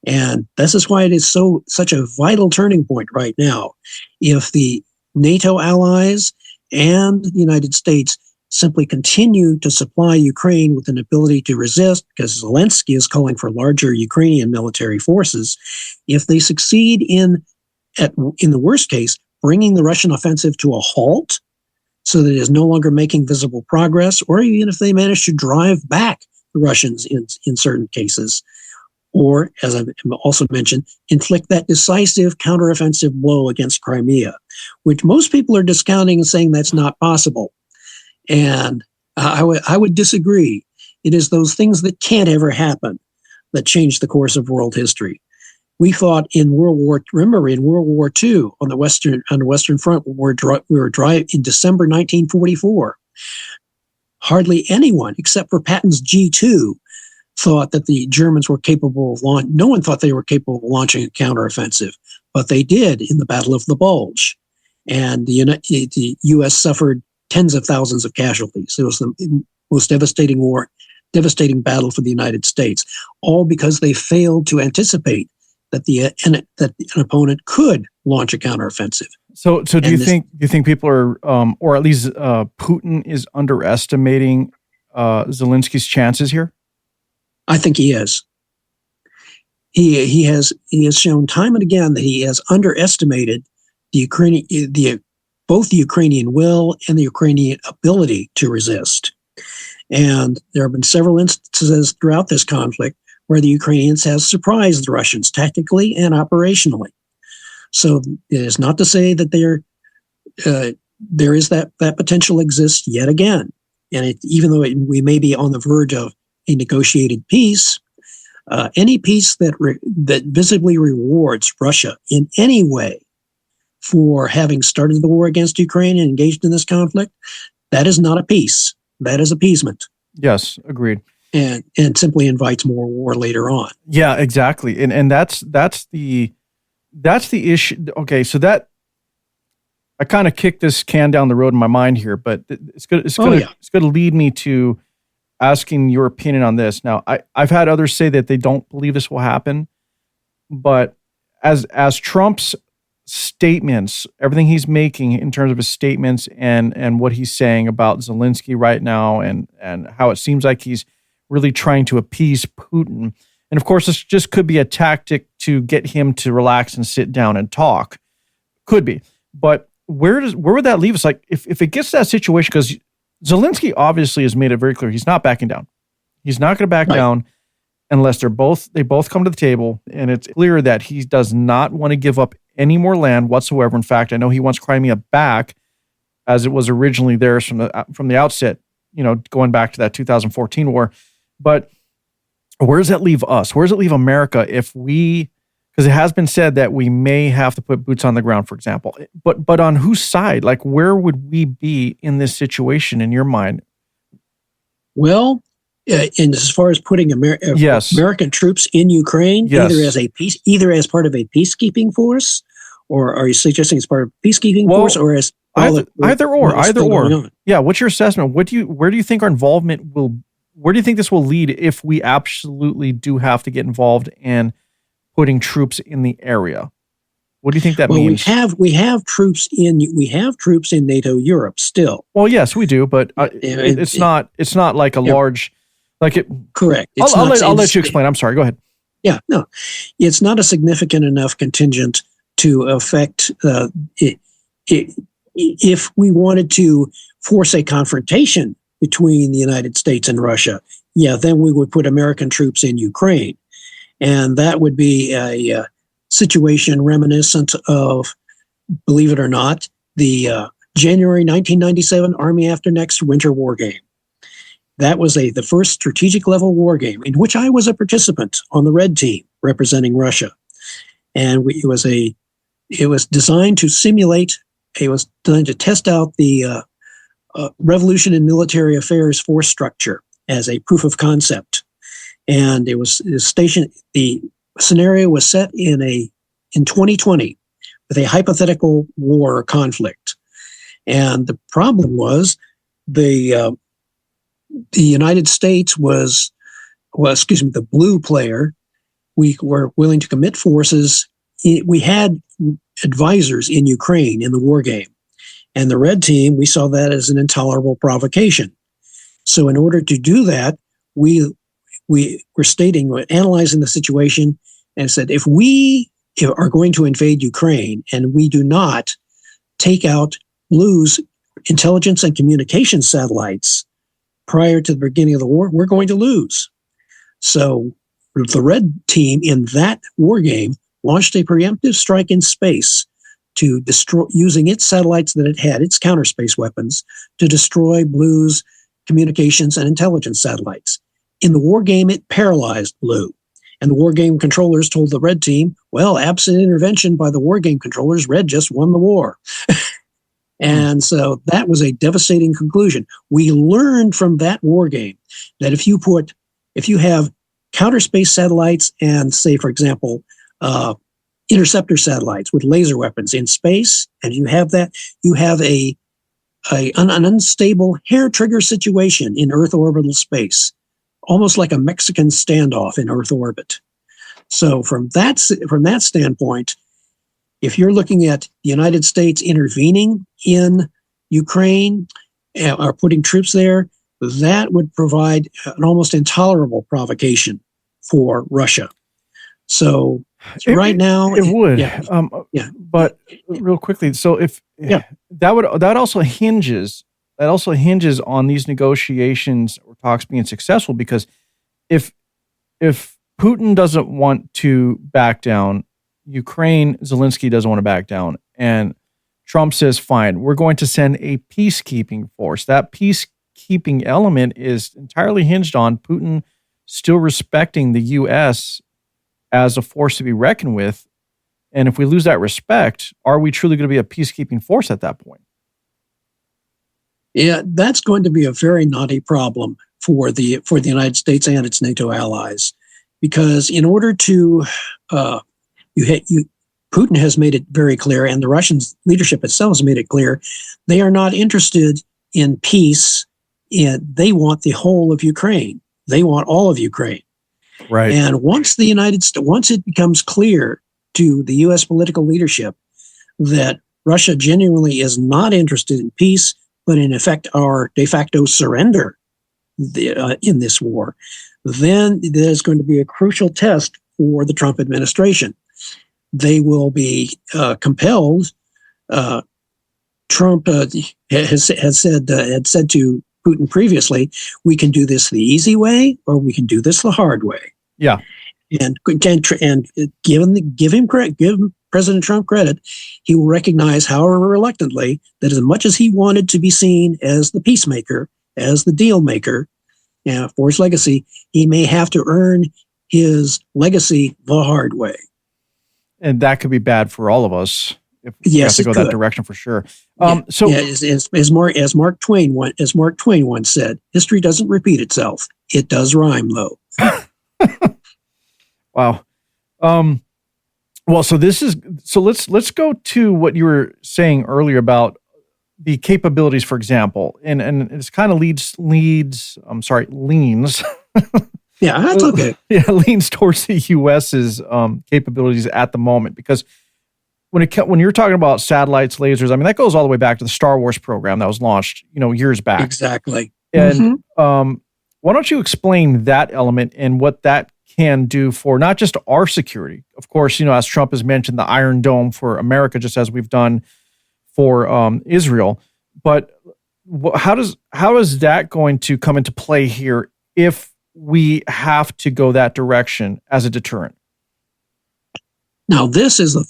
And this is why it is such a vital turning point right now. If the NATO allies and the United States simply continue to supply Ukraine with an ability to resist, because Zelensky is calling for larger Ukrainian military forces, if they succeed in the worst case, bringing the Russian offensive to a halt, so that it is no longer making visible progress, or even if they manage to drive back the Russians in certain cases, or, as I've also mentioned, inflict that decisive counteroffensive blow against Crimea, which most people are discounting and saying that's not possible. And I would disagree. It is those things that can't ever happen that change the course of world history. We fought in World War II on the Western Front. We were dry in December 1944. Hardly anyone, except for Patton's G2, thought that the Germans were capable of launching. No one thought they were capable of launching a counteroffensive, but they did in the Battle of the Bulge, and the U.S. suffered tens of thousands of casualties. It was the most devastating devastating battle for the United States, all because they failed to anticipate that an opponent could launch a counteroffensive. So do you think people are, or at least Putin is underestimating Zelensky's chances here? I think he is. He has shown time and again that he has underestimated the both the Ukrainian will and the Ukrainian ability to resist. And there have been several instances throughout this conflict where the Ukrainians have surprised the Russians tactically and operationally. So it is not to say that there is that potential exists yet again. And even though we may be on the verge of a negotiated peace, any peace that visibly rewards Russia in any way for having started the war against Ukraine and engaged in this conflict, that is not a peace. That is appeasement. Yes, agreed. And simply invites more war later on. Yeah, exactly. And that's the issue. Okay, so that I kind of kicked this can down the road in my mind here, but it's going to lead me to asking your opinion on this. Now, I've had others say that they don't believe this will happen, but as Trump's statements, everything he's making in terms of his statements and what he's saying about Zelensky right now and how it seems like he's really trying to appease Putin. And of course, this just could be a tactic to get him to relax and sit down and talk. Could be. But where would that leave us? Like if it gets to that situation, because Zelensky obviously has made it very clear he's not backing down. He's not going to back down unless they both come to the table, and it's clear that he does not want to give up any more land whatsoever. In fact, I know he wants Crimea back as it was originally theirs from the outset, going back to that 2014 war. But where does that leave us? Where does it leave America because it has been said that we may have to put boots on the ground, for example. But on whose side? Like, where would we be in this situation in your mind? Well, and as far as putting American troops in Ukraine, either as part of a peacekeeping force, or are you suggesting as part of a peacekeeping force, or as either or? Yeah. What's your assessment? Where do you think our involvement will? Where do you think this will lead if we absolutely do have to get involved in putting troops in the area? What do you think that means? We have troops in NATO Europe still. Well, yes, we do, but it's not like a large. Like it, correct. I'll let you explain. I'm sorry. Go ahead. Yeah, no, it's not a significant enough contingent to affect if we wanted to force a confrontation between the United States and Russia. Yeah, then we would put American troops in Ukraine, and that would be a situation reminiscent of, believe it or not, the January 1997 Army After Next Winter War Game. That was the first strategic level war game in which I was a participant on the red team representing Russia. And it was designed to simulate, it was designed to test out the revolution in military affairs force structure as a proof of concept. And the scenario was set in 2020 with a hypothetical war or conflict. And the problem was the United States the blue player, we were willing to commit forces. We had advisors in Ukraine in the war game. And the red team, we saw that as an intolerable provocation. So in order to do that, we were analyzing the situation and said, if we are going to invade Ukraine and we do not take out blue's intelligence and communication satellites prior to the beginning of the war, we're going to lose. So the red team in that war game launched a preemptive strike in space to destroy, using its satellites that it had, its counter space weapons, to destroy blue's communications and intelligence satellites. In the war game, it paralyzed blue. And the war game controllers told the red team, well, absent intervention by the war game controllers, red just won the war. And so that was a devastating conclusion. We learned from that war game that if you have counter space satellites and, say, for example, interceptor satellites with laser weapons in space, and you have that, you have an unstable hair trigger situation in Earth orbital space, almost like a Mexican standoff in Earth orbit. So from that standpoint, if you're looking at the United States intervening in Ukraine or putting troops there, that would provide an almost intolerable provocation for Russia. So right now, it would. Yeah. But real quickly, so if that also hinges on these negotiations or talks being successful, because if Putin doesn't want to back down, Zelensky doesn't want to back down, and Trump says, fine, we're going to send a peacekeeping force. That peacekeeping element is entirely hinged on Putin still respecting the U.S. as a force to be reckoned with. And if we lose that respect, are we truly going to be a peacekeeping force at that point? Yeah, that's going to be a very knotty problem for the United States and its NATO allies, because in order to Putin has made it very clear, and the Russian leadership itself has made it clear, they are not interested in peace. They want the whole of Ukraine. They want all of Ukraine. Right. And once it becomes clear to the U.S. political leadership that Russia genuinely is not interested in peace, but in effect our de facto surrender in this war, then there's going to be a crucial test for the Trump administration. They will be compelled. Trump had said to Putin previously, we can do this the easy way, or we can do this the hard way. Yeah, and give President Trump credit. He will recognize, however reluctantly, that as much as he wanted to be seen as the peacemaker, as the deal maker, for his legacy, he may have to earn his legacy the hard way. And that could be bad for all of us if we have to go that direction, for sure. As Mark Twain once said, history doesn't repeat itself. It does rhyme, though. Wow. Well, so let's go to what you were saying earlier about the capabilities, for example, and it's kind of leans. Yeah, that's okay. Yeah, leans towards the U.S.'s capabilities at the moment, because when you're talking about satellites, lasers, I mean, that goes all the way back to the Star Wars program that was launched, years back. Exactly. And why don't you explain that element and what that can do for not just our security? Of course, as Trump has mentioned, the Iron Dome for America, just as we've done for Israel. But how is that going to come into play here if we have to go that direction as a deterrent? Now, this is going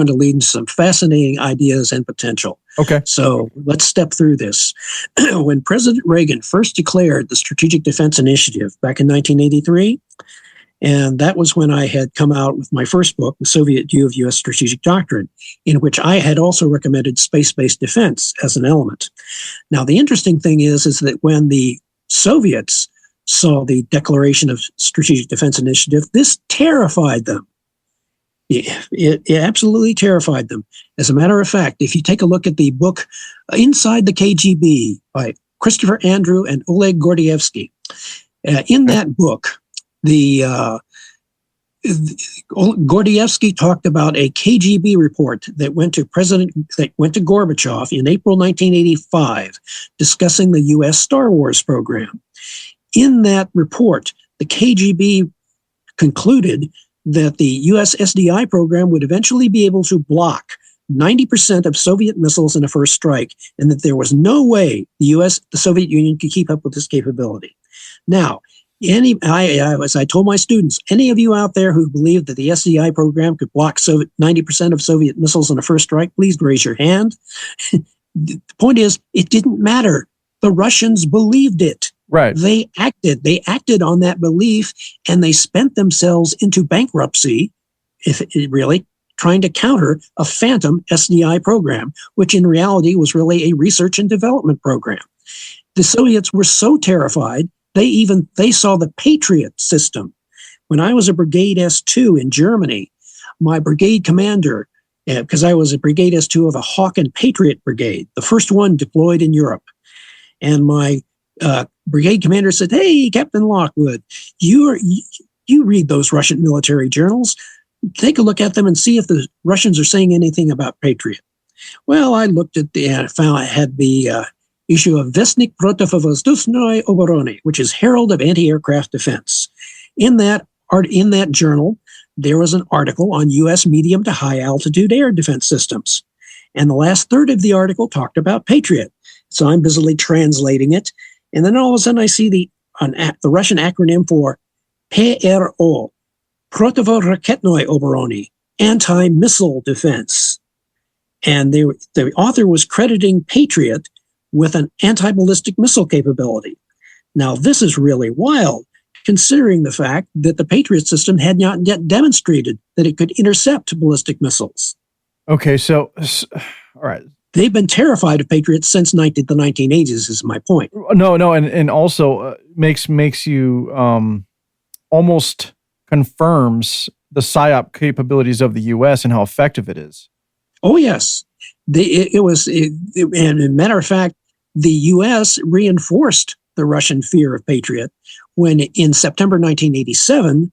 to lead to some fascinating ideas and potential. Okay. So let's step through this. When President Reagan first declared the Strategic Defense Initiative back in 1983, and that was when I had come out with my first book, The Soviet View of U.S. Strategic Doctrine, in which I had also recommended space-based defense as an element. Now, the interesting thing is that when the Soviets saw the Declaration of Strategic Defense Initiative, this terrified them. It absolutely terrified them. As a matter of fact, if you take a look at the book Inside the KGB by Christopher Andrew and Oleg Gordievsky, in that book, Gordievsky talked about a KGB report that went to Gorbachev in April 1985, discussing the U.S. Star Wars program. In that report, the KGB concluded that the U.S. SDI program would eventually be able to block 90% of Soviet missiles in a first strike, and that there was no way the Soviet Union could keep up with this capability. Now, as I told my students, any of you out there who believe that the SDI program could block 90% of Soviet missiles in a first strike, please raise your hand. The point is, it didn't matter. The Russians believed it. Right. They acted on that belief, and they spent themselves into bankruptcy, trying to counter a phantom SDI program, which in reality was really a research and development program. The Soviets were so terrified, they saw the Patriot system. When I was a Brigade S2 in Germany, my brigade commander, because I was a Brigade S2 of a Hawk and Patriot brigade, the first one deployed in Europe, and my brigade commander said, "Hey, Captain Lockwood, you read those Russian military journals. Take a look at them and see if the Russians are saying anything about Patriot." Well, I looked at found I had the issue of Vestnik Protivovosdushnoye Oborony, which is Herald of Anti-Aircraft Defense. In that journal, there was an article on U.S. medium to high altitude air defense systems. And the last third of the article talked about Patriot. So I'm busily translating it. And then all of a sudden I see the Russian acronym for PRO, Protivoraketnoy Obrony, anti-missile defense. And the author was crediting Patriot with an anti-ballistic missile capability. Now, this is really wild, considering the fact that the Patriot system had not yet demonstrated that it could intercept ballistic missiles. Okay, so all right. They've been terrified of Patriots since the 1980s, is my point. No, and also makes you almost confirms the PSYOP capabilities of the U.S. and how effective it is. Oh, yes. And as a matter of fact, the U.S. reinforced the Russian fear of Patriot when in September 1987,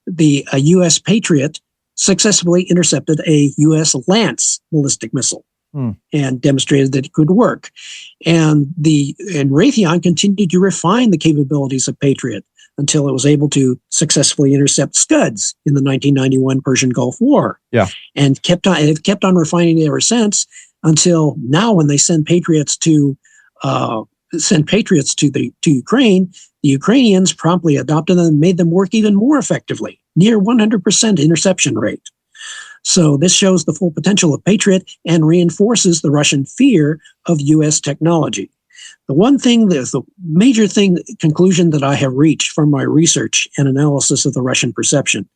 the U.S. Patriot successfully intercepted a U.S. Lance ballistic missile and demonstrated that it could work. And Raytheon continued to refine the capabilities of Patriot until it was able to successfully intercept Scuds in the 1991 Persian Gulf War. Yeah, and it kept on refining it ever since until now, when they send Patriots to Ukraine, the Ukrainians promptly adopted them and made them work even more effectively, near 100% interception rate. So this shows the full potential of Patriot and reinforces the Russian fear of U.S. technology. The major conclusion that I have reached from my research and analysis of the Russian perception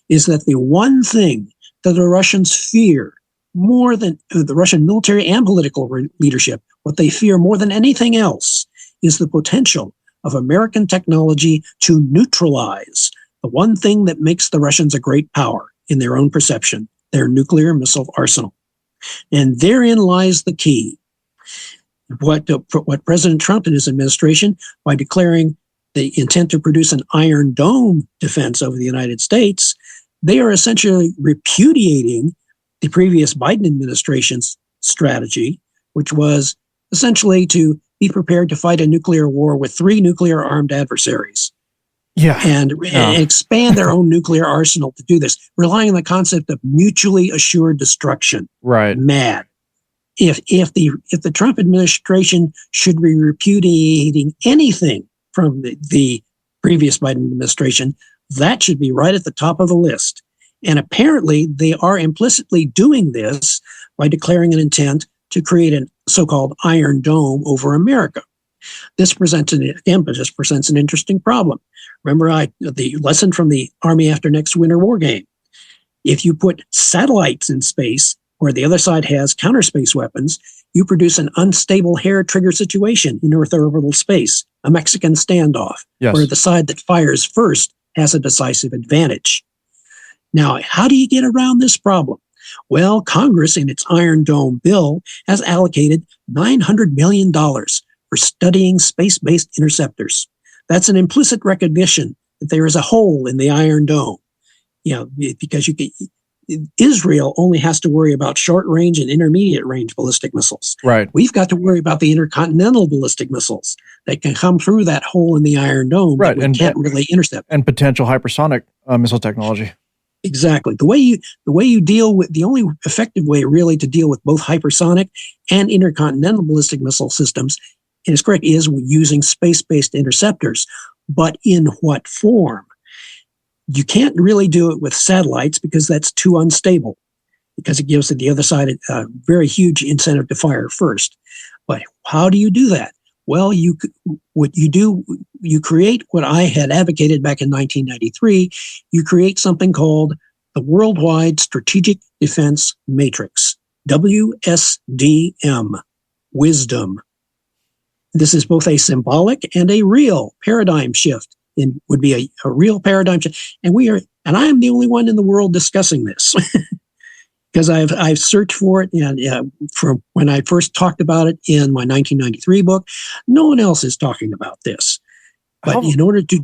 is that the one thing that the Russians fear more than the Russian military and political leadership, what they fear more than anything else is the potential of American technology to neutralize the one thing that makes the Russians a great power in their own perception, their nuclear missile arsenal. And therein lies the key. What President Trump and his administration, by declaring the intent to produce an Iron Dome defense over the United States, they are essentially repudiating the previous Biden administration's strategy, which was essentially to be prepared to fight a nuclear war with 3 nuclear-armed adversaries. Yeah. And expand their own nuclear arsenal to do this, relying on the concept of mutually assured destruction. Right. Mad. If the Trump administration should be repudiating anything from the previous Biden administration, that should be right at the top of the list. And apparently they are implicitly doing this by declaring an intent to create a so-called Iron Dome over America. This presents an interesting problem. Remember the lesson from the Army After Next Winter War game. If you put satellites in space where the other side has counter space weapons, you produce an unstable hair trigger situation in Earth orbital space, a Mexican standoff, where the side that fires first has a decisive advantage. Now, how do you get around this problem? Well, Congress, in its Iron Dome bill, has allocated $900 million for studying space-based interceptors. That's an implicit recognition that there is a hole in the Iron Dome. Because Israel only has to worry about short-range and intermediate-range ballistic missiles. Right. We've got to worry about the intercontinental ballistic missiles that can come through that hole in the Iron Dome that we can't really intercept. And potential hypersonic missile technology. Exactly. The way you deal with, the only effective way really to deal with both hypersonic and intercontinental ballistic missile systems, and it's correct, is using space-based interceptors. But in what form? You can't really do it with satellites because that's too unstable, because it gives the other side a very huge incentive to fire first. But how do you do that? Well, you create what I had advocated back in 1993. You create something called the Worldwide Strategic Defense Matrix, WSDM, WISDOM. This is both a symbolic and a real paradigm shift. Would be a real paradigm shift, and I am the only one in the world discussing this because I've searched for it, and from when I first talked about it in my 1993 book, no one else is talking about this. But in order to,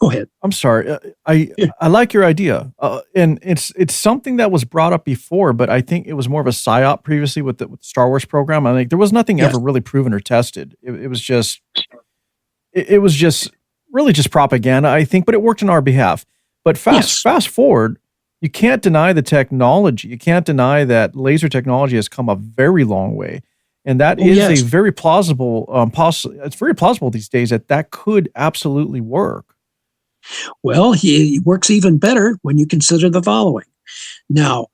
go ahead. I'm sorry. I like your idea, and it's something that was brought up before, but I think it was more of a psyop previously with the Star Wars program. I think there was nothing ever really proven or tested. It was just really just propaganda, I think, but it worked on our behalf. But fast forward, you can't deny the technology. You can't deny that laser technology has come a very long way. And that is yes. a very plausible, it's very plausible these days that could absolutely work. Well, it works even better when you consider the following. Now,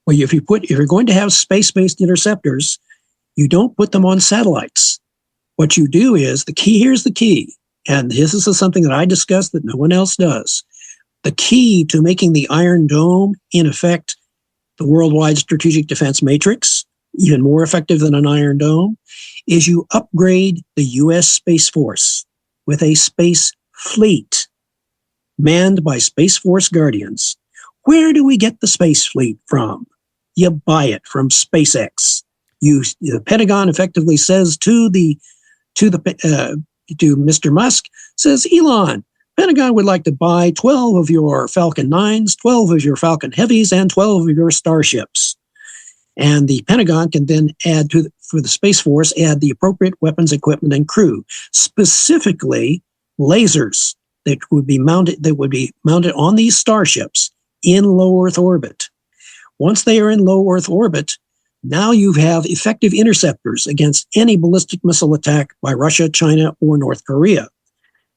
if you're going to have space-based interceptors, you don't put them on satellites. What you do is here's the key, and this is something that I discussed that no one else does. The key to making the Iron Dome, in effect, the worldwide strategic defense matrix, even more effective than an Iron Dome, is you upgrade the U.S. Space Force with a space fleet manned by Space Force Guardians. Where do we get the space fleet from? You buy it from SpaceX. The Pentagon effectively says to Mr. Musk, says, Elon, Pentagon would like to buy 12 of your Falcon 9s, 12 of your Falcon Heavies, and 12 of your Starships. And the Pentagon can then add for the Space Force, add the appropriate weapons, equipment, and crew, specifically lasers that would be mounted on these starships in low Earth orbit. Once they are in low Earth orbit, now you have effective interceptors against any ballistic missile attack by Russia, China, or North Korea.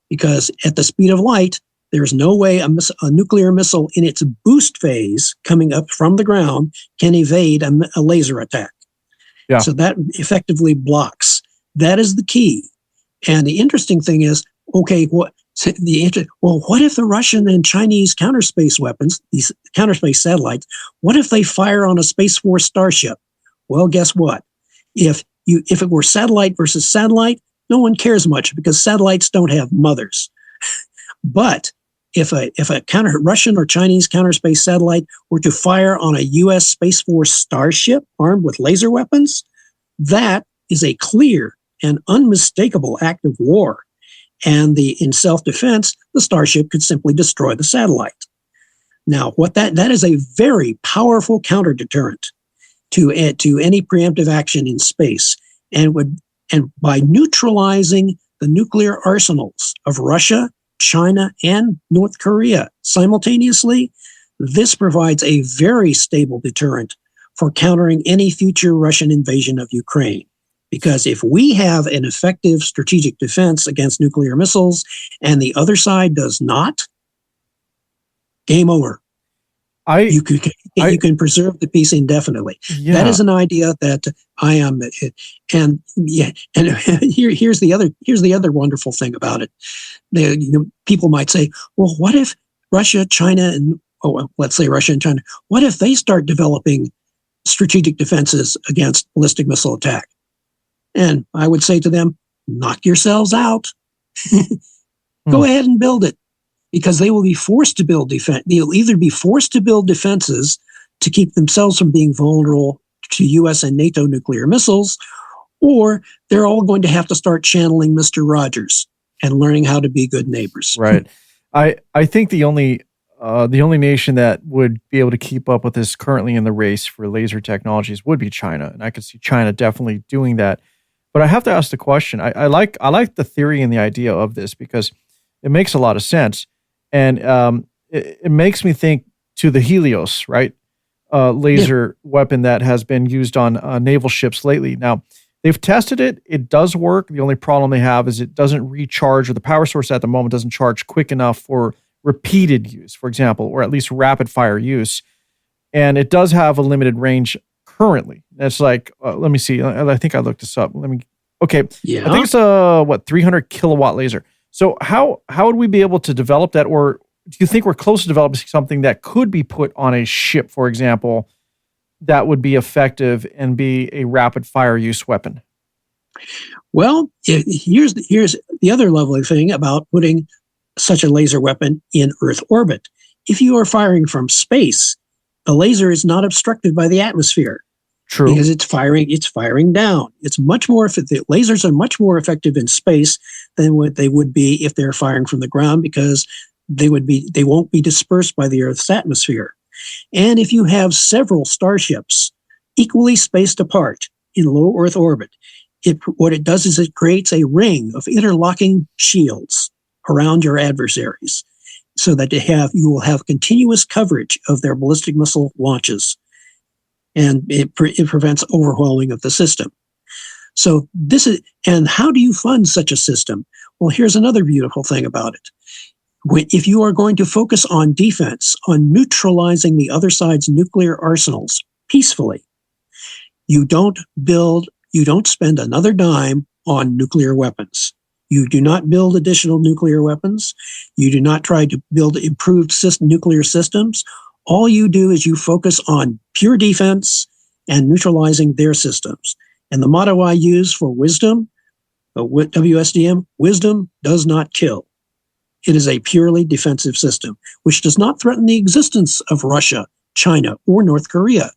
Because at the speed of light, there's no way a nuclear missile in its boost phase coming up from the ground can evade a laser attack. Yeah. So that effectively blocks. That is the key. And the interesting thing is, okay, what if the Russian and Chinese counterspace weapons, these counterspace satellites, what if they fire on a Space Force Starship? Well, guess what? If it were satellite versus satellite, no one cares much because satellites don't have mothers. But if a Russian or Chinese counterspace satellite were to fire on a U.S. Space Force Starship armed with laser weapons, that is a clear and unmistakable act of war. And in self-defense, the Starship could simply destroy the satellite. Now, that is a very powerful counter-deterrent to any preemptive action in space, and by neutralizing the nuclear arsenals of Russia, China, and North Korea simultaneously, this provides a very stable deterrent for countering any future Russian invasion of Ukraine. Because if we have an effective strategic defense against nuclear missiles and the other side does not, game over. You can preserve the peace indefinitely. Yeah. That is an idea that I am, and here's the other wonderful thing about it. People might say, well, what if Russia, China, and let's say Russia and China, what if they start developing strategic defenses against ballistic missile attack? And I would say to them, knock yourselves out. Go ahead and build it. Because they will be forced to build defense. They'll either be forced to build defenses to keep themselves from being vulnerable to U.S. and NATO nuclear missiles, or they're all going to have to start channeling Mr. Rogers and learning how to be good neighbors. Right. I think the only nation that would be able to keep up with this currently in the race for laser technologies would be China, and I could see China definitely doing that. But I have to ask the question. I like the theory and the idea of this because it makes a lot of sense. And it makes me think to the Helios, right? Laser weapon that has been used on naval ships lately. Now, they've tested it. It does work. The only problem they have is it doesn't recharge, or the power source at the moment doesn't charge quick enough for repeated use, for example, or at least rapid fire use. And it does have a limited range currently. It's like, let me see. I think I looked this up. Okay. Yeah. I think it's 300 kilowatt laser. So how would we be able to develop that? Or do you think we're close to developing something that could be put on a ship, for example, that would be effective and be a rapid fire use weapon? Well, here's the other lovely thing about putting such a laser weapon in Earth orbit. If you are firing from space, the laser is not obstructed by the atmosphere. True. Because it's firing down. It's much more effective. Lasers are much more effective in space than what they would be if they're firing from the ground, because they won't be dispersed by the Earth's atmosphere. And if you have several starships equally spaced apart in low Earth orbit, what it does is it creates a ring of interlocking shields around your adversaries. so that you will have continuous coverage of their ballistic missile launches, and it prevents overhauling of the system. So and how do you fund such a system? Well, here's another beautiful thing about it. If you are going to focus on defense, on neutralizing the other side's nuclear arsenals peacefully, you don't spend another dime on nuclear weapons. You do not build additional nuclear weapons. You do not try to build improved nuclear systems. All you do is you focus on pure defense and neutralizing their systems. And the motto I use for wisdom, WSDM, wisdom does not kill. It is a purely defensive system, which does not threaten the existence of Russia, China, or North Korea.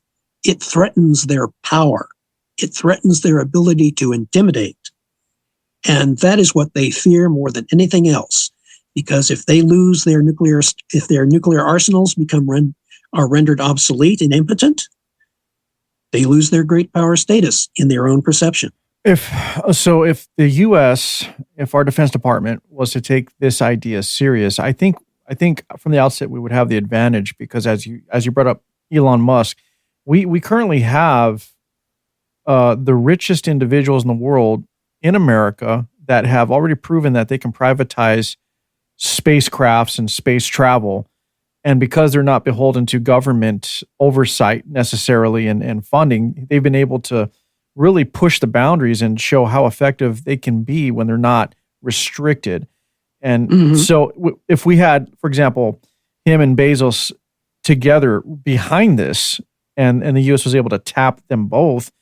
It threatens their power. It threatens their ability to intimidate. And that is what they fear more than anything else. Because if they lose if their nuclear arsenals are rendered obsolete and impotent, they lose their great power status in their own perception. If the U.S., if our Defense Department was to take this idea serious, I think from the outset we would have the advantage, because as you brought up Elon Musk, we currently have the richest individuals in the world in America that have already proven that they can privatize spacecrafts and space travel. And because they're not beholden to government oversight necessarily and funding, they've been able to really push the boundaries and show how effective they can be when they're not restricted. And so if we had, for example, him and Bezos together behind this, and the U.S. was able to tap them both,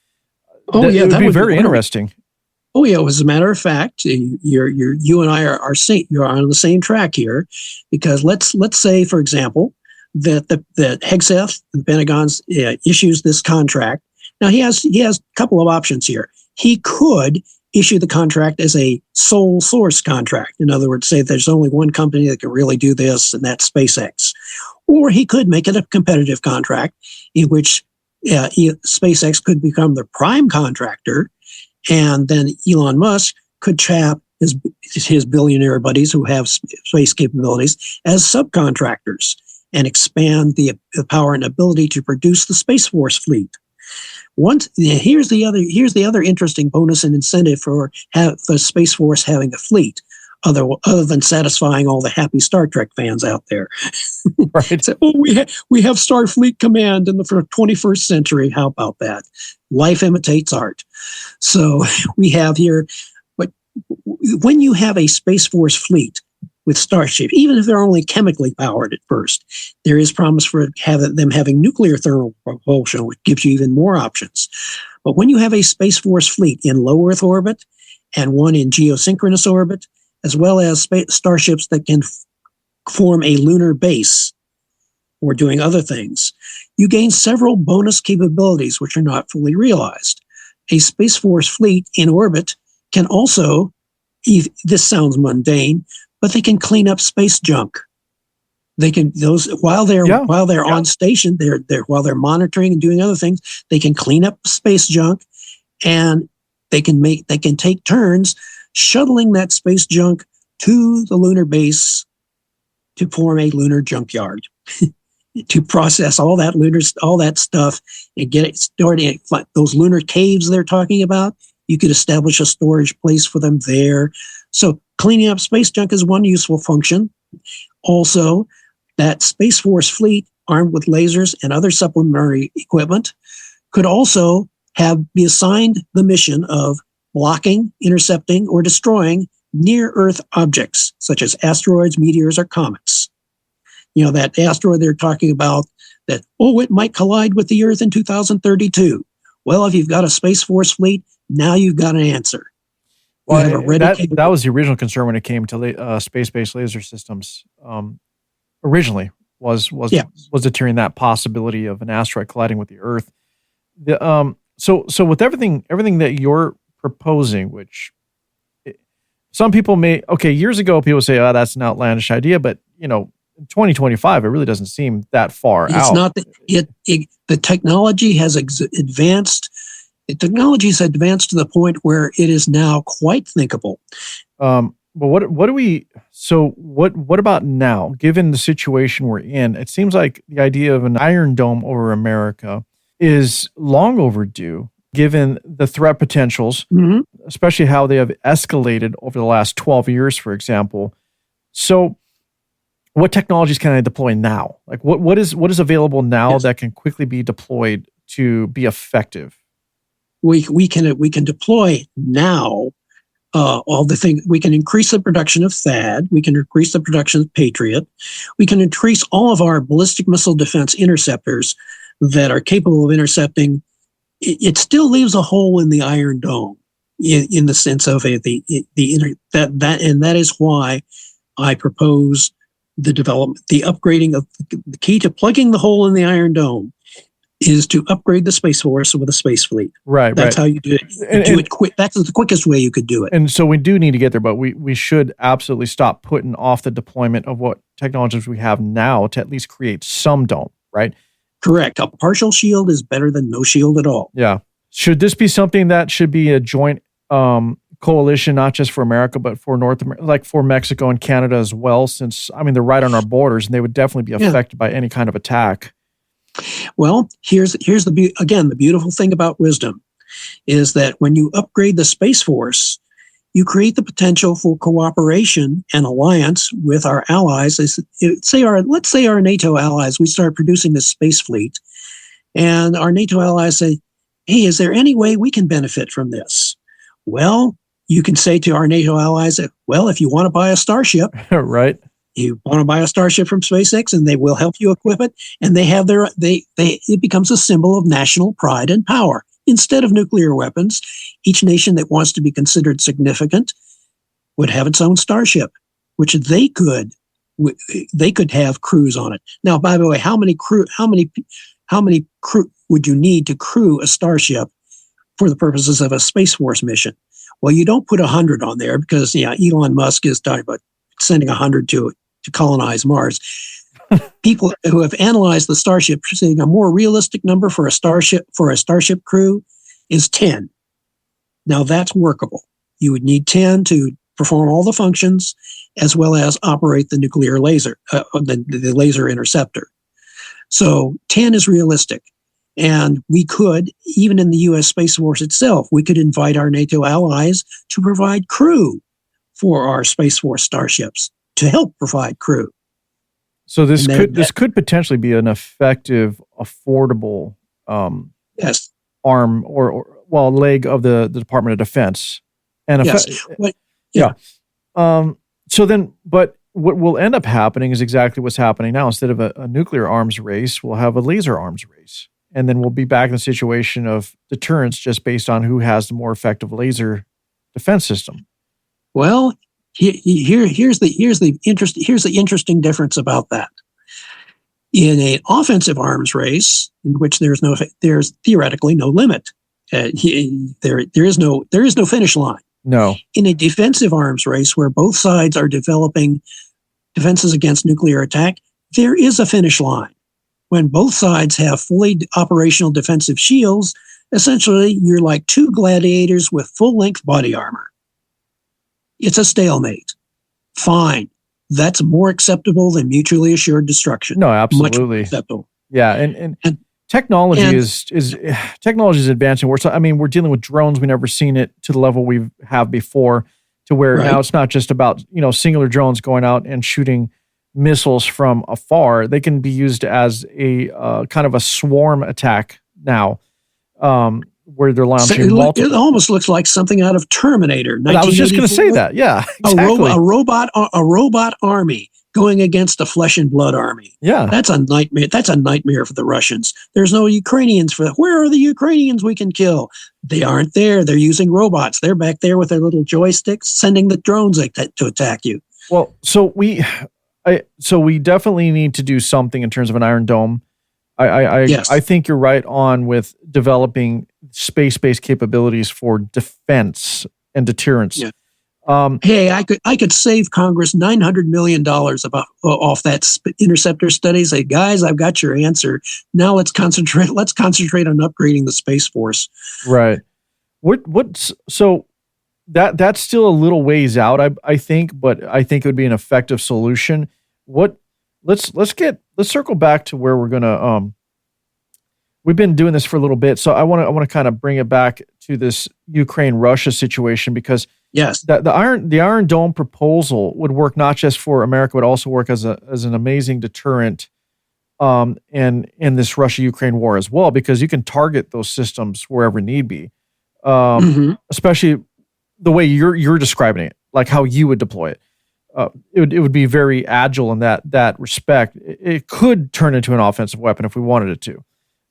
it would be very interesting. Oh yeah, as a matter of fact, you and I you're on the same track here, because let's say, for example, that Hegseth, the Pentagon, issues this contract. Now he has a couple of options here. He could issue the contract as a sole source contract. In other words, say there's only one company that can really do this, and that's SpaceX. Or he could make it a competitive contract in which SpaceX could become the prime contractor, and then Elon Musk could trap his billionaire buddies who have space capabilities as subcontractors and expand the power and ability to produce the Space Force fleet. Here's the other interesting bonus and incentive for the Space Force having a fleet, other than satisfying all the happy Star Trek fans out there. Right. So, we have Starfleet Command in the 21st century. How about that? Life imitates art. So we have here, but when you have a Space Force fleet with Starship, even if they're only chemically powered at first, there is promise for them having nuclear thermal propulsion, which gives you even more options. But when you have a Space Force fleet in low Earth orbit and one in geosynchronous orbit, as well as starships that can form a lunar base or doing other things, you gain several bonus capabilities which are not fully realized. A Space Force fleet in orbit can also, this sounds mundane, but they can clean up space junk. They can while they're on station, while they're monitoring and doing other things, they can clean up space junk, and they can take turns shuttling that space junk to the lunar base to form a lunar junkyard to process all that stuff and get it stored in those lunar caves they're talking about. You could establish a storage place for them there. So cleaning up space junk is one useful function. Also, that Space Force fleet, armed with lasers and other supplementary equipment, could also be assigned the mission of blocking, intercepting, or destroying near-Earth objects, such as asteroids, meteors, or comets. You know, that asteroid they're talking about, that, it might collide with the Earth in 2032. Well, if you've got a Space Force fleet, now you've got an answer. Well, that was the original concern when it came to space-based laser systems. Originally, was deterring that possibility of an asteroid colliding with the Earth. So with everything that you're proposing, which some people years ago people say, oh, that's an outlandish idea, but in 2025 it really doesn't seem that far out. It's not the technology has advanced. The technology has advanced to the point where it is now quite thinkable. But what about now? Given the situation we're in, it seems like the idea of an Iron Dome over America is long overdue, given the threat potentials, especially how they have escalated over the last 12 years, for example. So what technologies can I deploy now? Like what is available now that can quickly be deployed to be effective? We can deploy now all the things. We can increase the production of THAAD. We can increase the production of Patriot. We can increase all of our ballistic missile defense interceptors that are capable of intercepting. It still leaves a hole in the Iron Dome in the sense of that is why I propose the upgrading of the key to plugging the hole in the Iron Dome is to upgrade the Space Force with a space fleet. Right. That's how you do it. Do it quick. That's the quickest way you could do it. And so we do need to get there, but we should absolutely stop putting off the deployment of what technologies we have now to at least create some dome, right? Correct. A partial shield is better than no shield at all. Yeah. Should this be something that should be a joint coalition, not just for America, but for North America, like for Mexico and Canada as well? Since, I mean, they're right on our borders and they would definitely be affected by any kind of attack. Well, here's the beautiful thing about wisdom is that when you upgrade the Space Force, you create the potential for cooperation and alliance with our allies. Let's say our NATO allies, we start producing this space fleet, and our NATO allies say, hey, is there any way we can benefit from this? Well, you can say to our NATO allies that, well, if you want to buy a Starship, right? You want to buy a Starship from SpaceX, and they will help you equip it. And they have it becomes a symbol of national pride and power. Instead of nuclear weapons, each nation that wants to be considered significant would have its own Starship, which they could have crews on it. Now, by the way, how many crew would you need to crew a Starship for the purposes of a Space Force mission? Well, you don't put 100 on there because Elon Musk is talking about sending 100 to colonize Mars. People who have analyzed the Starship are saying a more realistic number for a Starship crew is 10. Now that's workable. You would need 10 to perform all the functions as well as operate the nuclear laser, the laser interceptor. So 10 is realistic. And we could, even in the U.S. Space Force itself, we could invite our NATO allies to provide crew for our Space Force Starships to help provide crew. So this could potentially be an effective, affordable arm or leg of the Department of Defense. And so then, but what will end up happening is exactly what's happening now. Instead of a nuclear arms race, we'll have a laser arms race. And then we'll be back in the situation of deterrence just based on who has the more effective laser defense system. Well, here's the interesting difference about that. In an offensive arms race, in which there's theoretically no limit, there is no finish line. No. In a defensive arms race, where both sides are developing defenses against nuclear attack, there is a finish line. When both sides have fully operational defensive shields, essentially you're like two gladiators with full-length body armor. It's a stalemate. Fine. That's more acceptable than mutually assured destruction. No, absolutely. Much more acceptable. Yeah, and technology is advancing. We're dealing with drones. We've never seen it to the level we have before, to where now it's not just about singular drones going out and shooting missiles from afar. They can be used as a kind of a swarm attack now, where they're launching multiple. It almost looks like something out of Terminator. I was just going to say that. Yeah, exactly. A robot army going against a flesh and blood army. Yeah, that's a nightmare. That's a nightmare for the Russians. There's no Ukrainians for that. Where are the Ukrainians we can kill? They aren't there. They're using robots. They're back there with their little joysticks, sending the drones to attack you. Well, so we definitely need to do something in terms of an Iron Dome. I think you're right on with developing space-based capabilities for defense and deterrence. Yeah. Hey, I could save Congress $900 million off that interceptor study. Say, guys, I've got your answer. Now let's concentrate on upgrading the Space Force. Right. that's still a little ways out, I think, but I think it would be an effective solution. Let's circle back to where we're gonna we've been doing this for a little bit, so I want to kind of bring it back to this Ukraine Russia situation, because Yes, the Iron Dome proposal would work not just for America, but also work as an amazing deterrent in this Russia-Ukraine war as well, because you can target those systems wherever need be, especially the way you're describing it, like how you would deploy it. It would be very agile in that respect. It could turn into an offensive weapon if we wanted it to,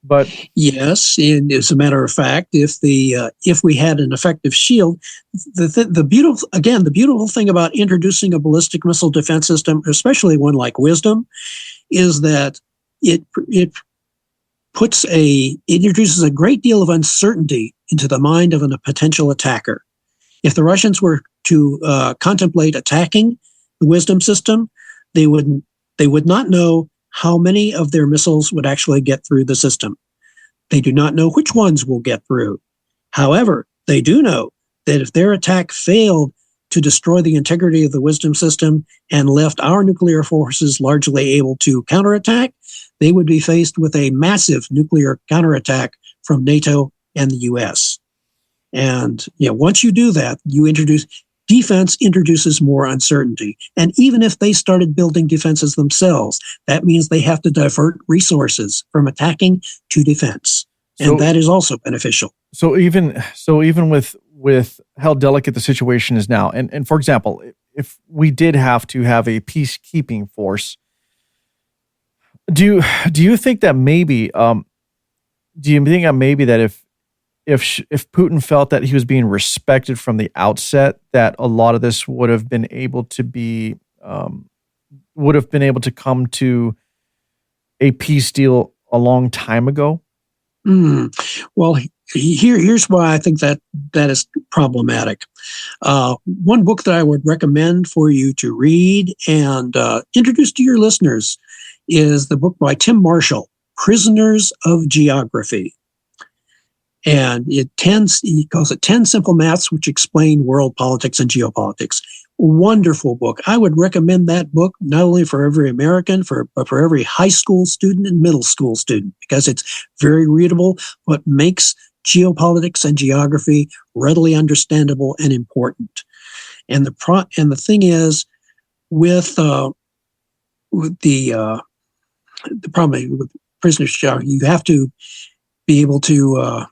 but yes. And as a matter of fact, if we had an effective shield, the beautiful thing about introducing a ballistic missile defense system, especially one like Wisdom, is that it introduces a great deal of uncertainty into the mind of a potential attacker. If the Russians were to contemplate attacking the Wisdom system, they would not know how many of their missiles would actually get through the system. They do not know which ones will get through. However, they do know that if their attack failed to destroy the integrity of the Wisdom system and left our nuclear forces largely able to counterattack, they would be faced with a massive nuclear counterattack from NATO and the US. And once you do that, defense introduces more uncertainty. And even if they started building defenses themselves, that means they have to divert resources from attacking to defense. And that is also beneficial. So even with how delicate the situation is now, and for example, if we did have to have a peacekeeping force, do you think that maybe that if Putin felt that he was being respected from the outset, that a lot of this would have been able to come to a peace deal a long time ago? Well, here's why I think that is problematic. One book that I would recommend for you to read and introduce to your listeners is the book by Tim Marshall, Prisoners of Geography. And he calls it 10 Simple Maths Which Explain World Politics and Geopolitics. Wonderful book. I would recommend that book not only for every American, but for every high school student and middle school student, because it's very readable, but makes geopolitics and geography readily understandable and important. And the thing is, with the problem with prisoners of geography, you have to be able to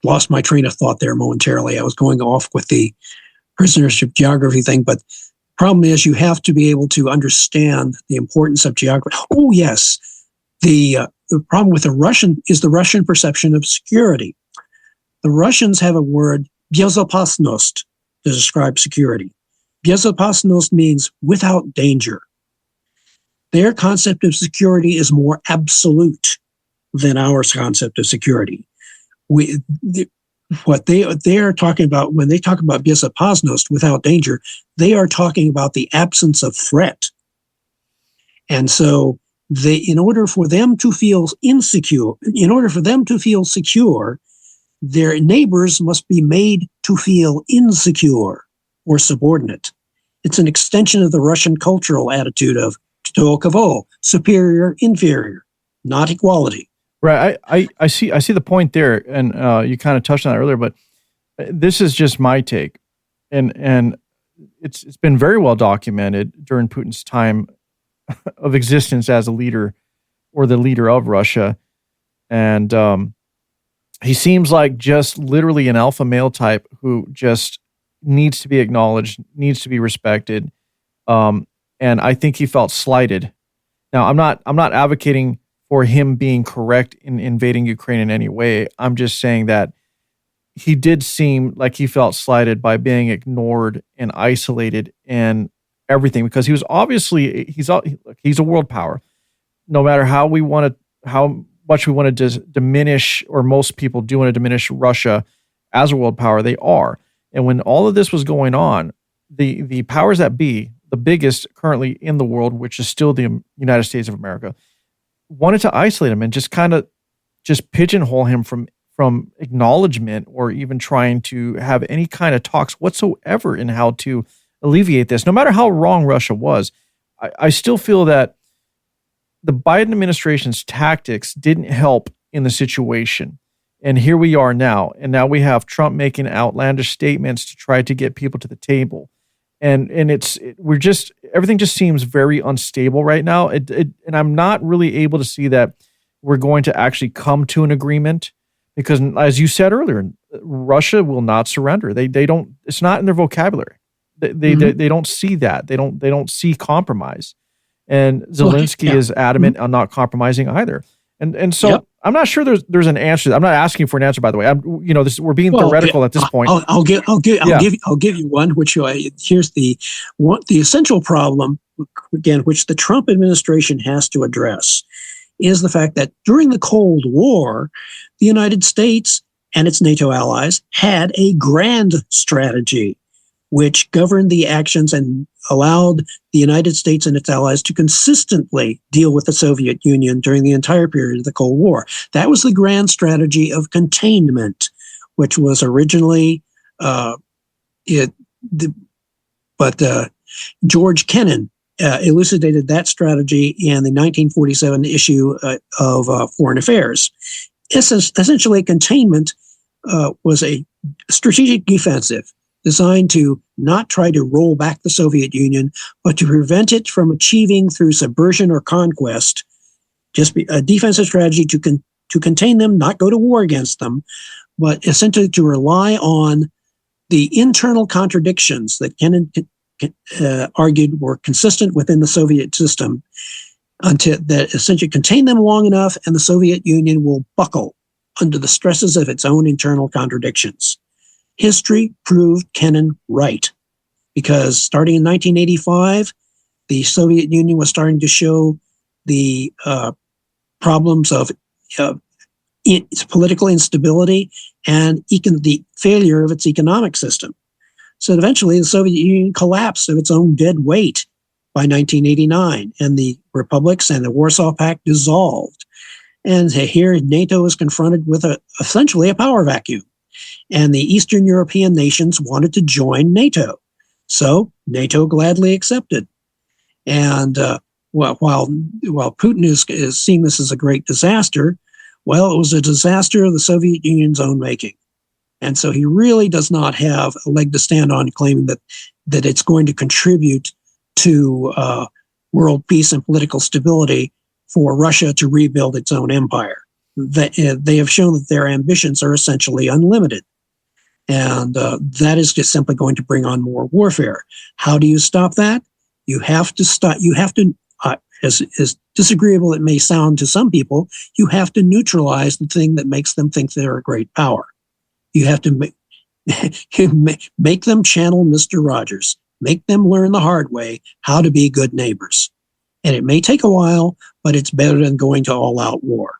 lost my train of thought there momentarily. I was going off with the prisoners of geography thing, but the problem is you have to be able to understand the importance of geography. Oh, yes. The problem with the Russian perception of security. The Russians have a word, bezopasnost, to describe security. Bezopasnost means without danger. Their concept of security is more absolute than our concept of security. What they are talking about when they talk about bezopasnost, without danger, they are talking about the absence of threat. And so in order for them to feel secure, their neighbors must be made to feel insecure or subordinate. It's an extension of the Russian cultural attitude of "to superior, inferior, not equality." Right. I see the point there, and you kind of touched on that earlier, but this is just my take, and it's been very well documented during Putin's time of existence as a leader or the leader of Russia, and he seems like just literally an alpha male type who just needs to be acknowledged, needs to be respected, and I think he felt slighted. Now, I'm not advocating for him being correct in invading Ukraine in any way. I'm just saying that he did seem like he felt slighted by being ignored and isolated and everything, because he was obviously he's a world power. No matter how much we want to diminish, or most people do want to diminish Russia as a world power, they are. And when all of this was going on, the powers that be, the biggest currently in the world, which is still the United States of America, wanted to isolate him and just pigeonhole him from from acknowledgement or even trying to have any kind of talks whatsoever in how to alleviate this. No matter how wrong Russia was, I still feel that the Biden administration's tactics didn't help in the situation. And here we are now. And now we have Trump making outlandish statements to try to get people to the table. And everything just seems very unstable right now. And I'm not really able to see that we're going to actually come to an agreement because, as you said earlier, Russia will not surrender. They don't. It's not in their vocabulary. They don't see that. They don't see compromise. And Zelensky is adamant on not compromising either. And so I'm not sure there's an answer. I'm not asking for an answer, by the way. We're being theoretical at this point. I'll give you one. Here's the essential problem again, which the Trump administration has to address, is the fact that during the Cold War, the United States and its NATO allies had a grand strategy which governed the actions and allowed the United States and its allies to consistently deal with the Soviet Union during the entire period of the Cold War. That was the grand strategy of containment, which was originally George Kennan elucidated that strategy in the 1947 issue of Foreign Affairs. Essentially, containment was a strategic defensive designed to not try to roll back the Soviet Union, but to prevent it from achieving through subversion or conquest, just a defensive strategy to contain them, not go to war against them, but essentially to rely on the internal contradictions that Kennan argued were consistent within the Soviet system, until that essentially contain them long enough and the Soviet Union will buckle under the stresses of its own internal contradictions. History proved Kennan right, because starting in 1985, the Soviet Union was starting to show the problems of its political instability and the failure of its economic system. So eventually the Soviet Union collapsed of its own dead weight by 1989, and the republics and the Warsaw Pact dissolved. And here NATO is confronted with essentially a power vacuum. And the Eastern European nations wanted to join NATO. So NATO gladly accepted. And while Putin is seeing this as a great disaster, well, it was a disaster of the Soviet Union's own making. And so he really does not have a leg to stand on claiming that it's going to contribute to world peace and political stability for Russia to rebuild its own empire. They have shown that their ambitions are essentially unlimited. And that is just simply going to bring on more warfare. How do you stop that? You have to, as disagreeable it may sound to some people, you have to neutralize the thing that makes them think they're a great power. You have to make them channel Mr. Rogers, make them learn the hard way how to be good neighbors. And it may take a while, but it's better than going to all-out war.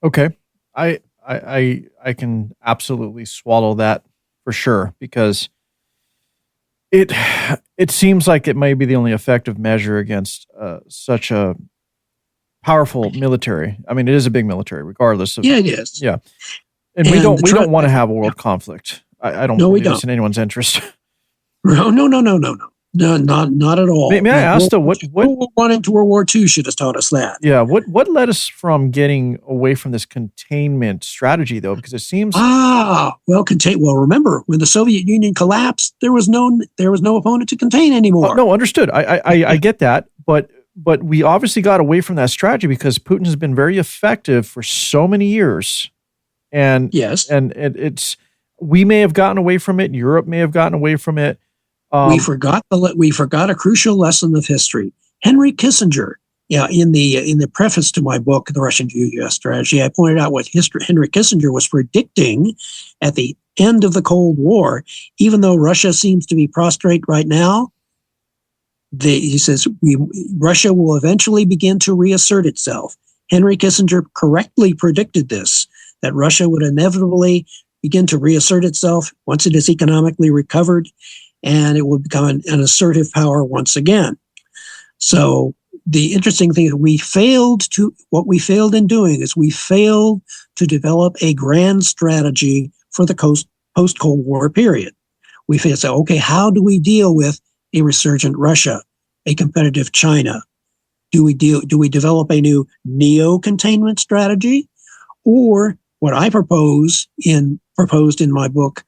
Okay. I can absolutely swallow that for sure, because it seems like it may be the only effective measure against such a powerful military. I mean, it is a big military, regardless of. Yeah, it is. Yeah, and we don't want to have a world conflict. I don't believe it's in anyone's interest. No, not at all. May I ask though, what World War I into World War II should have taught us that? Yeah, what led us from getting away from this containment strategy though? Because it seems remember when the Soviet Union collapsed, there was no opponent to contain anymore. No, understood. I get that, but we obviously got away from that strategy because Putin has been very effective for so many years, and yes, and we may have gotten away from it. Europe may have gotten away from it. We forgot a crucial lesson of history. Henry Kissinger, in the preface to my book, The Russian U.S. Strategy, I pointed out what Henry Kissinger was predicting at the end of the Cold War. Even though Russia seems to be prostrate right now, he says Russia will eventually begin to reassert itself. Henry Kissinger correctly predicted this, that Russia would inevitably begin to reassert itself once it is economically recovered, and it will become an assertive power once again. So the interesting thing is what we failed in doing is we failed to develop a grand strategy for the post-Cold War period. We failed to say, okay, how do we deal with a resurgent Russia, a competitive China? Do we develop a new neo-containment strategy? Or what I proposed in my book,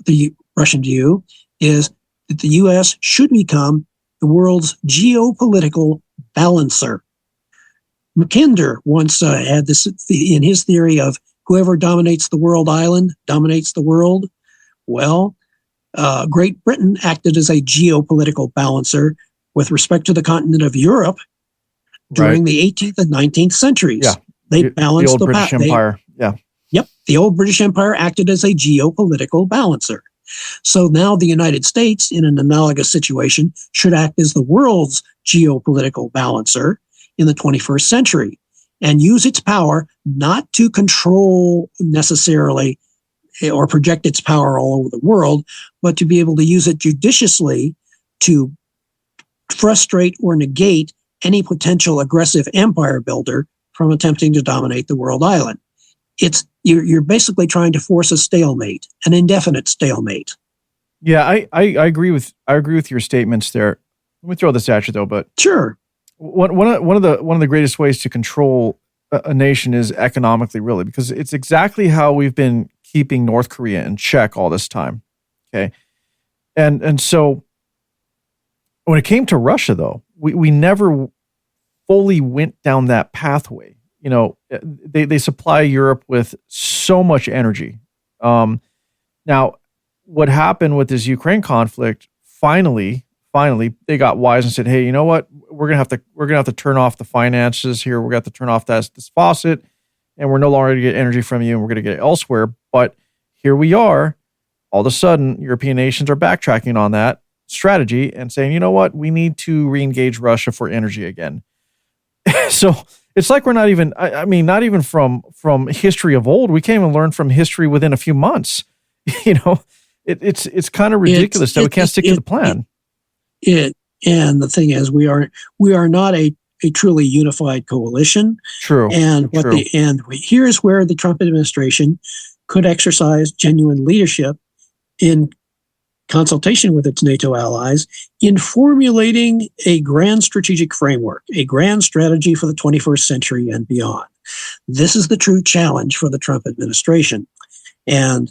The Russian View, is that the U.S. should become the world's geopolitical balancer. Mackinder once had this in his theory of whoever dominates the world island dominates the world. Well, Great Britain acted as a geopolitical balancer with respect to the continent of Europe during the 18th and 19th centuries. Yeah. They balanced the old British Empire. Yeah. Yep. The old British Empire acted as a geopolitical balancer. So now the United States, in an analogous situation, should act as the world's geopolitical balancer in the 21st century and use its power not to control necessarily or project its power all over the world, but to be able to use it judiciously to frustrate or negate any potential aggressive empire builder from attempting to dominate the world island. You're basically trying to force a stalemate, an indefinite stalemate. Yeah, I agree with your statements there. Let me throw this at you though, but sure. One of the greatest ways to control a nation is economically, really, because it's exactly how we've been keeping North Korea in check all this time. Okay, and so when it came to Russia, though, we never fully went down that pathway. You know, they supply Europe with so much energy. Now, what happened with this Ukraine conflict? Finally, they got wise and said, "Hey, you know what? We're gonna have to turn off the finances here. We're gonna have to turn off this faucet, and we're no longer gonna get energy from you, and we're gonna get it elsewhere." But here we are. All of a sudden, European nations are backtracking on that strategy and saying, "You know what? We need to re-engage Russia for energy again." So it's like we're not even, not even from history of old. We can't even learn from history within a few months. You know, it's kind of ridiculous that we can't stick to the plan. And the thing is, we are not a truly unified coalition. True. And here's where the Trump administration could exercise genuine leadership in consultation with its NATO allies in formulating a grand strategic framework, a grand strategy for the 21st century and beyond. This is the true challenge for the Trump administration. And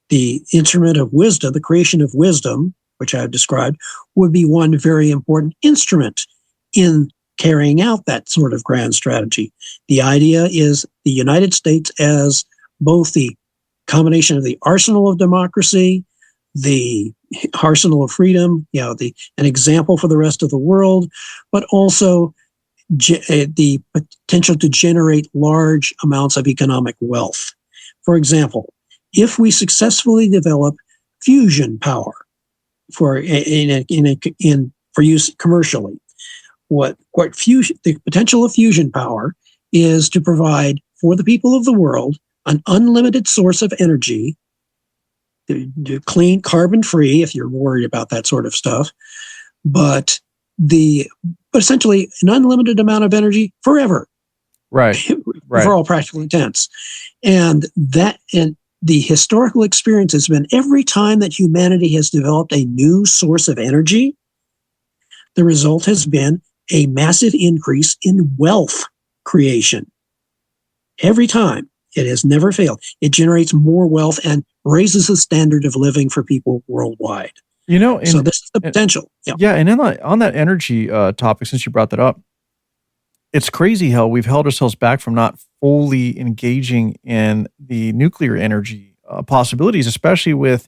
the instrument of wisdom, the creation of wisdom, which I've described, would be one very important instrument in carrying out that sort of grand strategy. The idea is the United States as both the combination of the arsenal of democracy, the arsenal of freedom, an example for the rest of the world, but also the potential to generate large amounts of economic wealth. For example, if we successfully develop fusion power for use commercially, the potential of fusion power is to provide for the people of the world an unlimited source of energy, clean, carbon-free, if you're worried about that sort of stuff, but essentially an unlimited amount of energy forever, right? For all practical intents, and the historical experience has been every time that humanity has developed a new source of energy, the result has been a massive increase in wealth creation. Every time. It has never failed. It generates more wealth and raises the standard of living for people worldwide. So this is the potential. Yeah, and on that energy topic, since you brought that up, it's crazy how we've held ourselves back from not fully engaging in the nuclear energy possibilities, especially with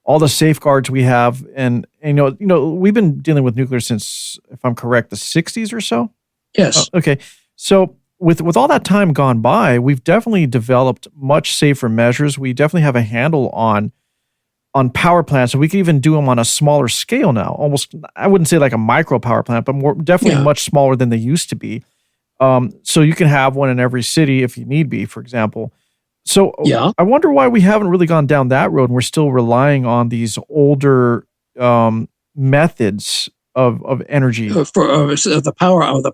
all the safeguards we have. And we've been dealing with nuclear since, if I'm correct, the 60s or so? Yes. Okay. So with all that time gone by, we've definitely developed much safer measures. We definitely have a handle on power plants, and we can even do them on a smaller scale now. Almost, I wouldn't say like a micro power plant, but definitely much smaller than they used to be. So you can have one in every city if you need be, for example. So I wonder why we haven't really gone down that road, and we're still relying on these older methods of energy. For the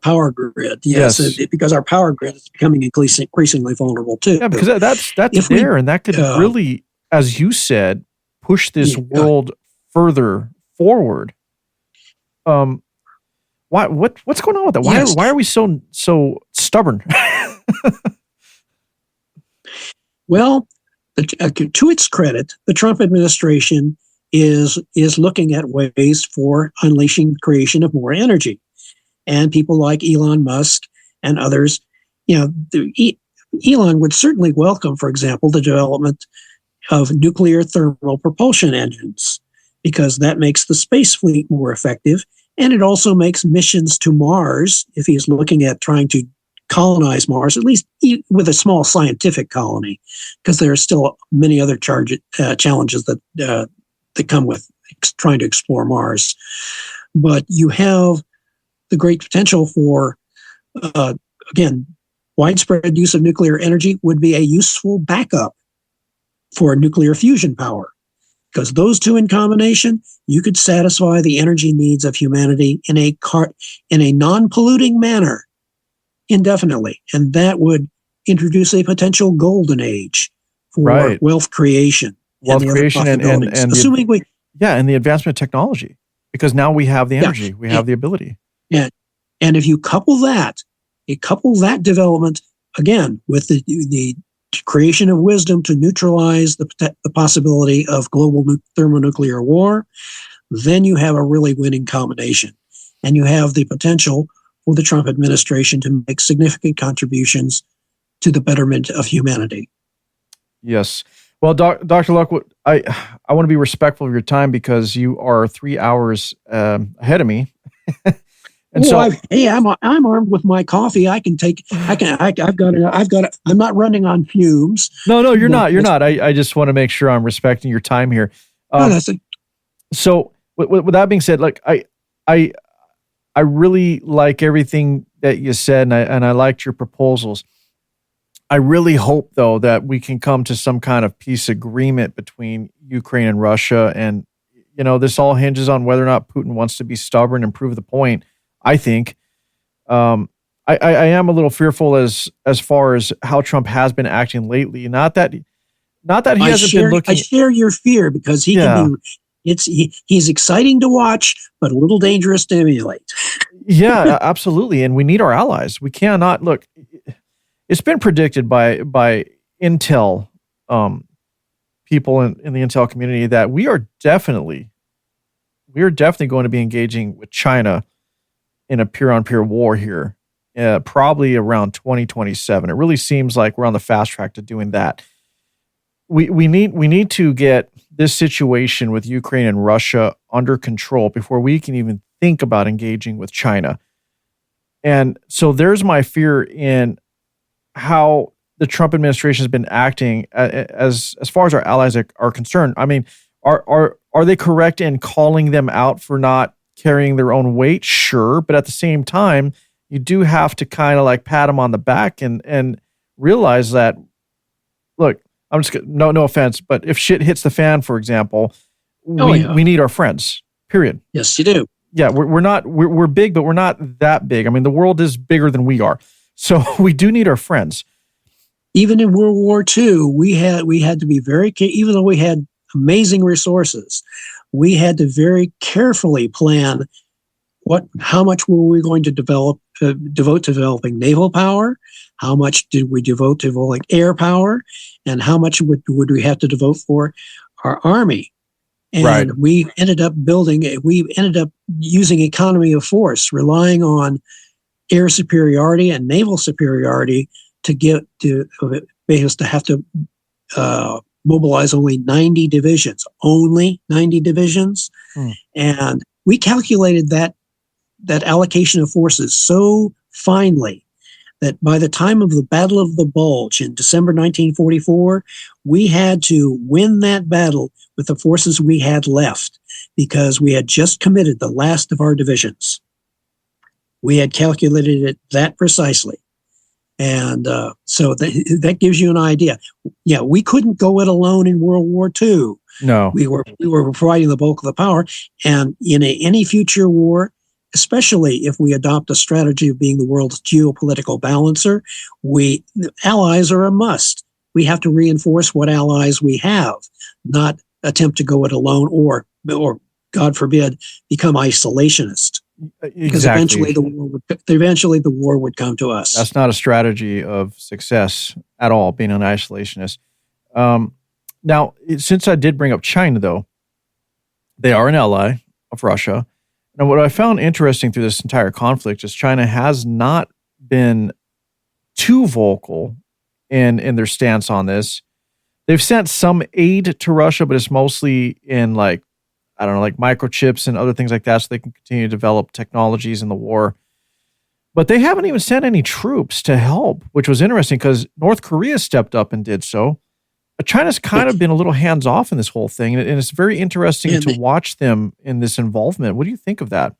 power grid, yes, Yes. because our power grid is becoming increasingly vulnerable too. Yeah, because that's and that could really, as you said, push this world further forward. What's going on with that? Why are we so stubborn? Well, to its credit, the Trump administration is looking at ways for unleashing creation of more energy, and people like Elon Musk and others, Elon would certainly welcome, for example, the development of nuclear thermal propulsion engines, because that makes the space fleet more effective. And it also makes missions to Mars, if he's looking at trying to colonize Mars, at least with a small scientific colony, because there are still many other challenges that come with trying to explore Mars. But you have the great potential for, again, widespread use of nuclear energy would be a useful backup for nuclear fusion power. Because those two in combination, you could satisfy the energy needs of humanity in a non-polluting manner indefinitely. And that would introduce a potential golden age for wealth creation. And the advancement of technology. Because now we have the energy, we have the ability. Yeah. And if you couple that development, again, with the creation of wisdom to neutralize the possibility of global thermonuclear war, then you have a really winning combination. And you have the potential for the Trump administration to make significant contributions to the betterment of humanity. Yes. Well, Dr. Lockwood, I want to be respectful of your time because you are 3 hours ahead of me. And I'm armed with my coffee. I'm not running on fumes. No, you're not. You're not. I just want to make sure I'm respecting your time here. So with that being said, like I really like everything that you said, and I liked your proposals. I really hope, though, that we can come to some kind of peace agreement between Ukraine and Russia. And, this all hinges on whether or not Putin wants to be stubborn and prove the point. I think I am a little fearful as far as how Trump has been acting lately. Not that he hasn't been looking. I share your fear because he can be. He's exciting to watch, but a little dangerous to emulate. Yeah, absolutely. And we need our allies. We cannot look. It's been predicted by Intel people in the Intel community that we are definitely going to be engaging with China in a peer-on-peer war here, probably around 2027. It really seems like we're on the fast track to doing that. We need to get this situation with Ukraine and Russia under control before we can even think about engaging with China. And so there's my fear in how the Trump administration has been acting as far as our allies are concerned. I mean, are they correct in calling them out for not carrying their own weight? Sure. But at the same time, you do have to kind of like pat them on the back and realize that, look, I'm just no offense, but if shit hits the fan, for example, we need our friends, period. Yes, you do. Yeah. We're big, but we're not that big. I mean, the world is bigger than we are. So we do need our friends. Even in World War II, we had to be very, even though we had amazing resources, we had to very carefully plan how much were we going to devote to developing naval power, how much did we devote to developing air power, and how much would we have to devote for our army. And we ended up using economy of force, relying on air superiority and naval superiority to make us to have to mobilize only 90 divisions. And we calculated that allocation of forces so finely that by the time of the Battle of the Bulge in December 1944, we had to win that battle with the forces we had left because we had just committed the last of our divisions. We had calculated it that precisely. And so that gives you an idea. Yeah, we couldn't go it alone in World War II, No. We were providing the bulk of the power. And in any future war, especially if we adopt a strategy of being the world's geopolitical balancer, allies are a must. We have to reinforce what allies we have, not attempt to go it alone or God forbid, become isolationist. Because Exactly. eventually the war would come to us. That's not a strategy of success at all, being an isolationist. Now, since I did bring up China, though, they are an ally of Russia. And what I found interesting through this entire conflict is China has not been too vocal in their stance on this. They've sent some aid to Russia, but it's mostly in like microchips and other things like that so they can continue to develop technologies in the war. But they haven't even sent any troops to help, which was interesting because North Korea stepped up and did so. But China's kind of been a little hands-off in this whole thing, and it's very interesting to watch them in this involvement. What do you think of that?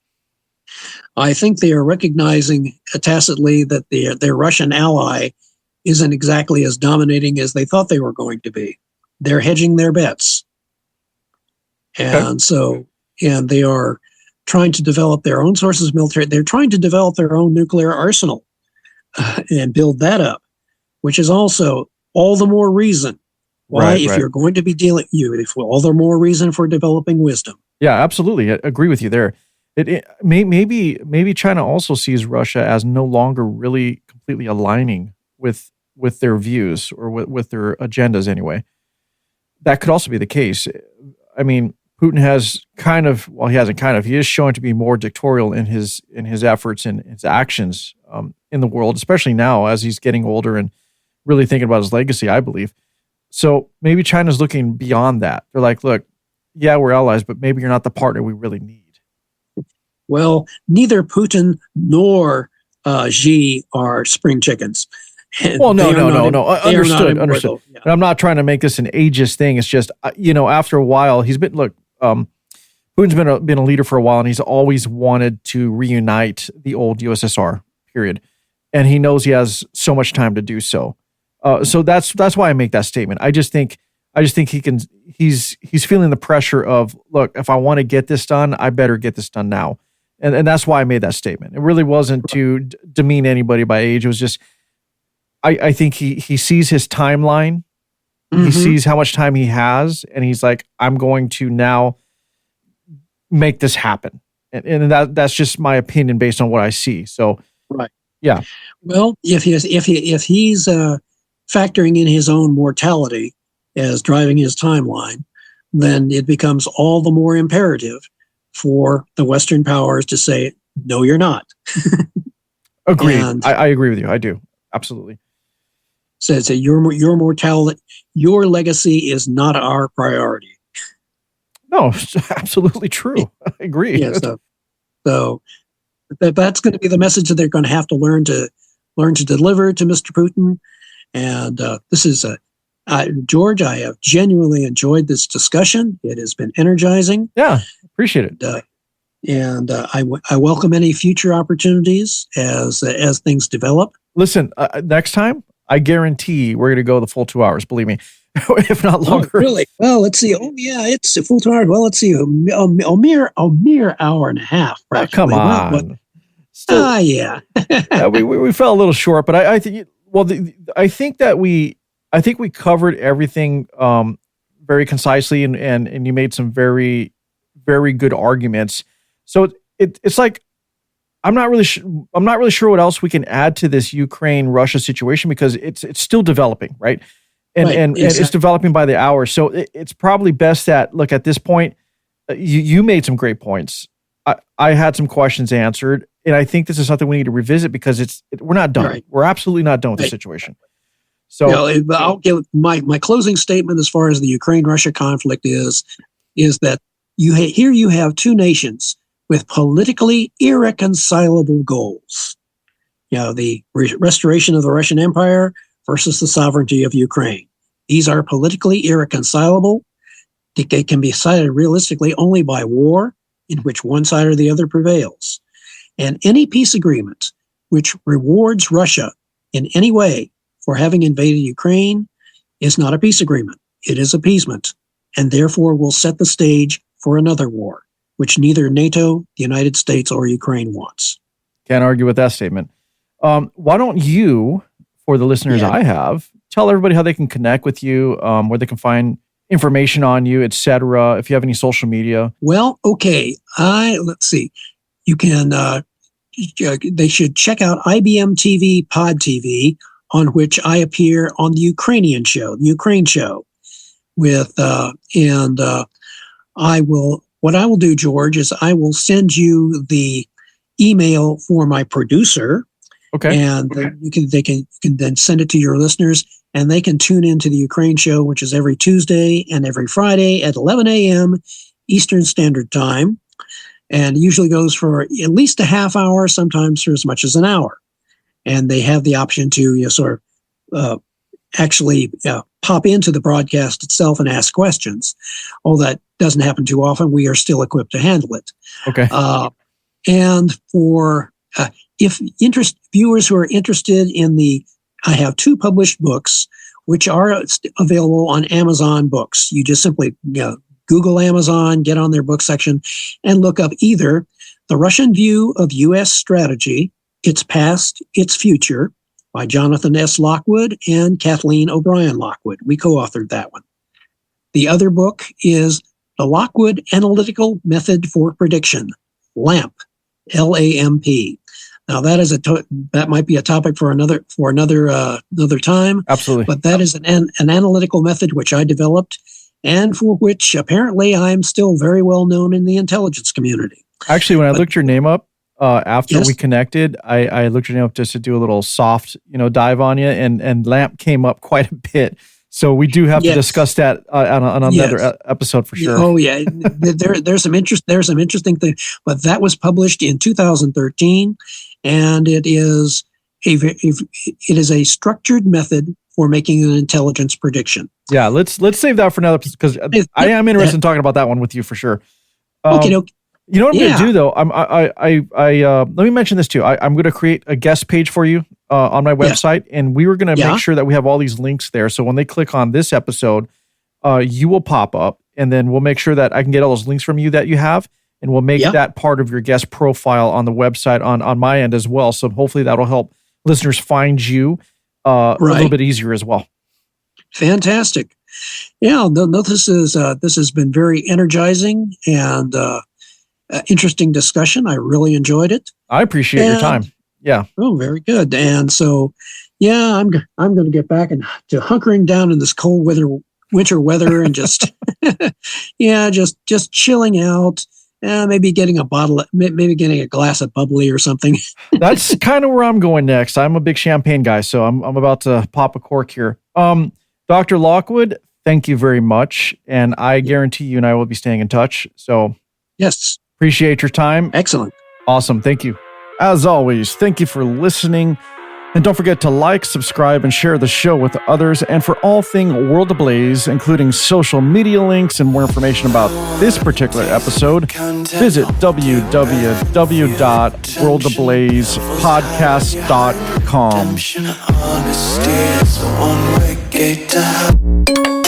I think they are recognizing tacitly that their Russian ally isn't exactly as dominating as they thought they were going to be. They're hedging their bets. And and they are trying to develop their own sources of military. They're trying to develop their own nuclear arsenal and build that up, which is also all the more reason why, you're going to be all the more reason for developing wisdom. Yeah, absolutely. I agree with you there. Maybe China also sees Russia as no longer really completely aligning with their views or with their agendas anyway. That could also be the case. I mean, Putin has he is showing to be more dictatorial in his efforts and his actions in the world, especially now as he's getting older and really thinking about his legacy, I believe. So maybe China's looking beyond that. They're like, look, yeah, we're allies, but maybe you're not the partner we really need. Well, neither Putin nor Xi are spring chickens. Well, no. Understood. Yeah. And I'm not trying to make this an ageist thing. It's just, after a while, he's been, Putin's been a leader for a while, and he's always wanted to reunite the old USSR, period. And he knows he has so much time to do so. So that's why I make that statement. I just think he's feeling the pressure of, look, if I want to get this done, I better get this done now. And that's why I made that statement. It really wasn't to demean anybody by age. It was just, I think he sees his timeline. Mm-hmm. He sees how much time he has, and he's like, I'm going to now make this happen. And that's just my opinion based on what I see. So, right. Yeah. Well, if he's factoring in his own mortality as driving his timeline, then it becomes all the more imperative for the Western powers to say, no, you're not. Agreed. I agree with you. I do. Absolutely. Says that your mortality, your legacy is not our priority. No, it's absolutely true. I agree. Yeah, so that's going to be the message that they're going to have to learn to deliver to Mr. Putin. And this is George, I have genuinely enjoyed this discussion. It has been energizing. Yeah, appreciate it. And I welcome any future opportunities as things develop. Listen, next time, I guarantee we're going to go the full 2 hours, believe me, if not longer. Oh, really? Well, let's see. Oh, yeah, it's a full 2 hours. Well, let's see. A mere hour and a half. Oh, come on. Yeah. we fell a little short, but I think. Well, I think we covered everything very concisely, and you made some very, very good arguments. So it's like I'm not really sure what else we can add to this Ukraine-Russia situation because it's still developing, right? And it's developing by the hour. So it's probably best that, look, at this point, you made some great points. I had some questions answered, and I think this is something we need to revisit because we're not done. Right. We're absolutely not done with the situation. So I'll give my closing statement as far as the Ukraine-Russia conflict is that you have two nations with politically irreconcilable goals. The restoration of the Russian Empire versus the sovereignty of Ukraine. These are politically irreconcilable. They can be decided realistically only by war, in which one side or the other prevails. And any peace agreement which rewards Russia in any way for having invaded Ukraine is not a peace agreement. It is appeasement. and therefore will set the stage for another war, which neither NATO, the United States, or Ukraine wants. Can't argue with that statement. Why don't you, for the listeners I have, tell everybody how they can connect with you, where they can find information on you, etc. If you have any social media. Well, okay. Let's see. You can. They should check out IBM TV Pod TV, on which I appear on the Ukraine show, with I will. What I will do, George, is I will send you the email for my producer. Okay. And you can then send it to your listeners, and they can tune into the Ukraine show, which is every Tuesday and every Friday at 11 a.m. Eastern Standard Time. And it usually goes for at least a half hour, sometimes for as much as an hour. And they have the option to actually pop into the broadcast itself and ask questions. Although that doesn't happen too often, we are still equipped to handle it. Okay. And for if viewers who are interested in I have 2 published books which are available on Amazon Books. You just simply Google Amazon, get on their book section, and look up either The Russian View of U.S. Strategy, Its Past, Its Future, by Jonathan S. Lockwood and Kathleen O'Brien Lockwood. We co-authored that one. The other book is The Lockwood Analytical Method for Prediction, LAMP, LAMP. Now that might be a topic for another time. Absolutely. But that is an analytical method which I developed, and for which apparently I'm still very well known in the intelligence community. Actually, when I looked your name up after we connected, I looked your name up just to do a little soft, dive on you, and LAMP came up quite a bit. So we do have to discuss that on another episode for sure. Oh yeah, there's some interesting things, but that was published in 2013, and it is a structured method for making an intelligence prediction. Yeah, let's save that for another, because I am interested in talking about that one with you for sure. Okay. You know what I'm going to do though? Let me mention this too. I'm going to create a guest page for you on my website, and we were going to make sure that we have all these links there. So when they click on this episode, you will pop up, and then we'll make sure that I can get all those links from you that you have, and we'll make that part of your guest profile on the website on my end as well. So hopefully that'll help listeners find you a little bit easier as well. Fantastic. Yeah, this has been very energizing and interesting discussion. I really enjoyed it. I appreciate your time. Yeah. Oh, very good. And so, I'm going to get back to hunkering down in this cold winter weather and just, just chilling out. Maybe getting a glass of bubbly or something. That's kind of where I'm going next. I'm a big champagne guy, so I'm about to pop a cork here. Dr. Lockwood, thank you very much. And I guarantee you and I will be staying in touch. So yes. Appreciate your time. Excellent. Awesome. Thank you. As always, thank you for listening. And don't forget to like, subscribe, and share the show with others. And for all things World Ablaze, including social media links and more information about this particular episode, visit www.worldablazePodcast.com.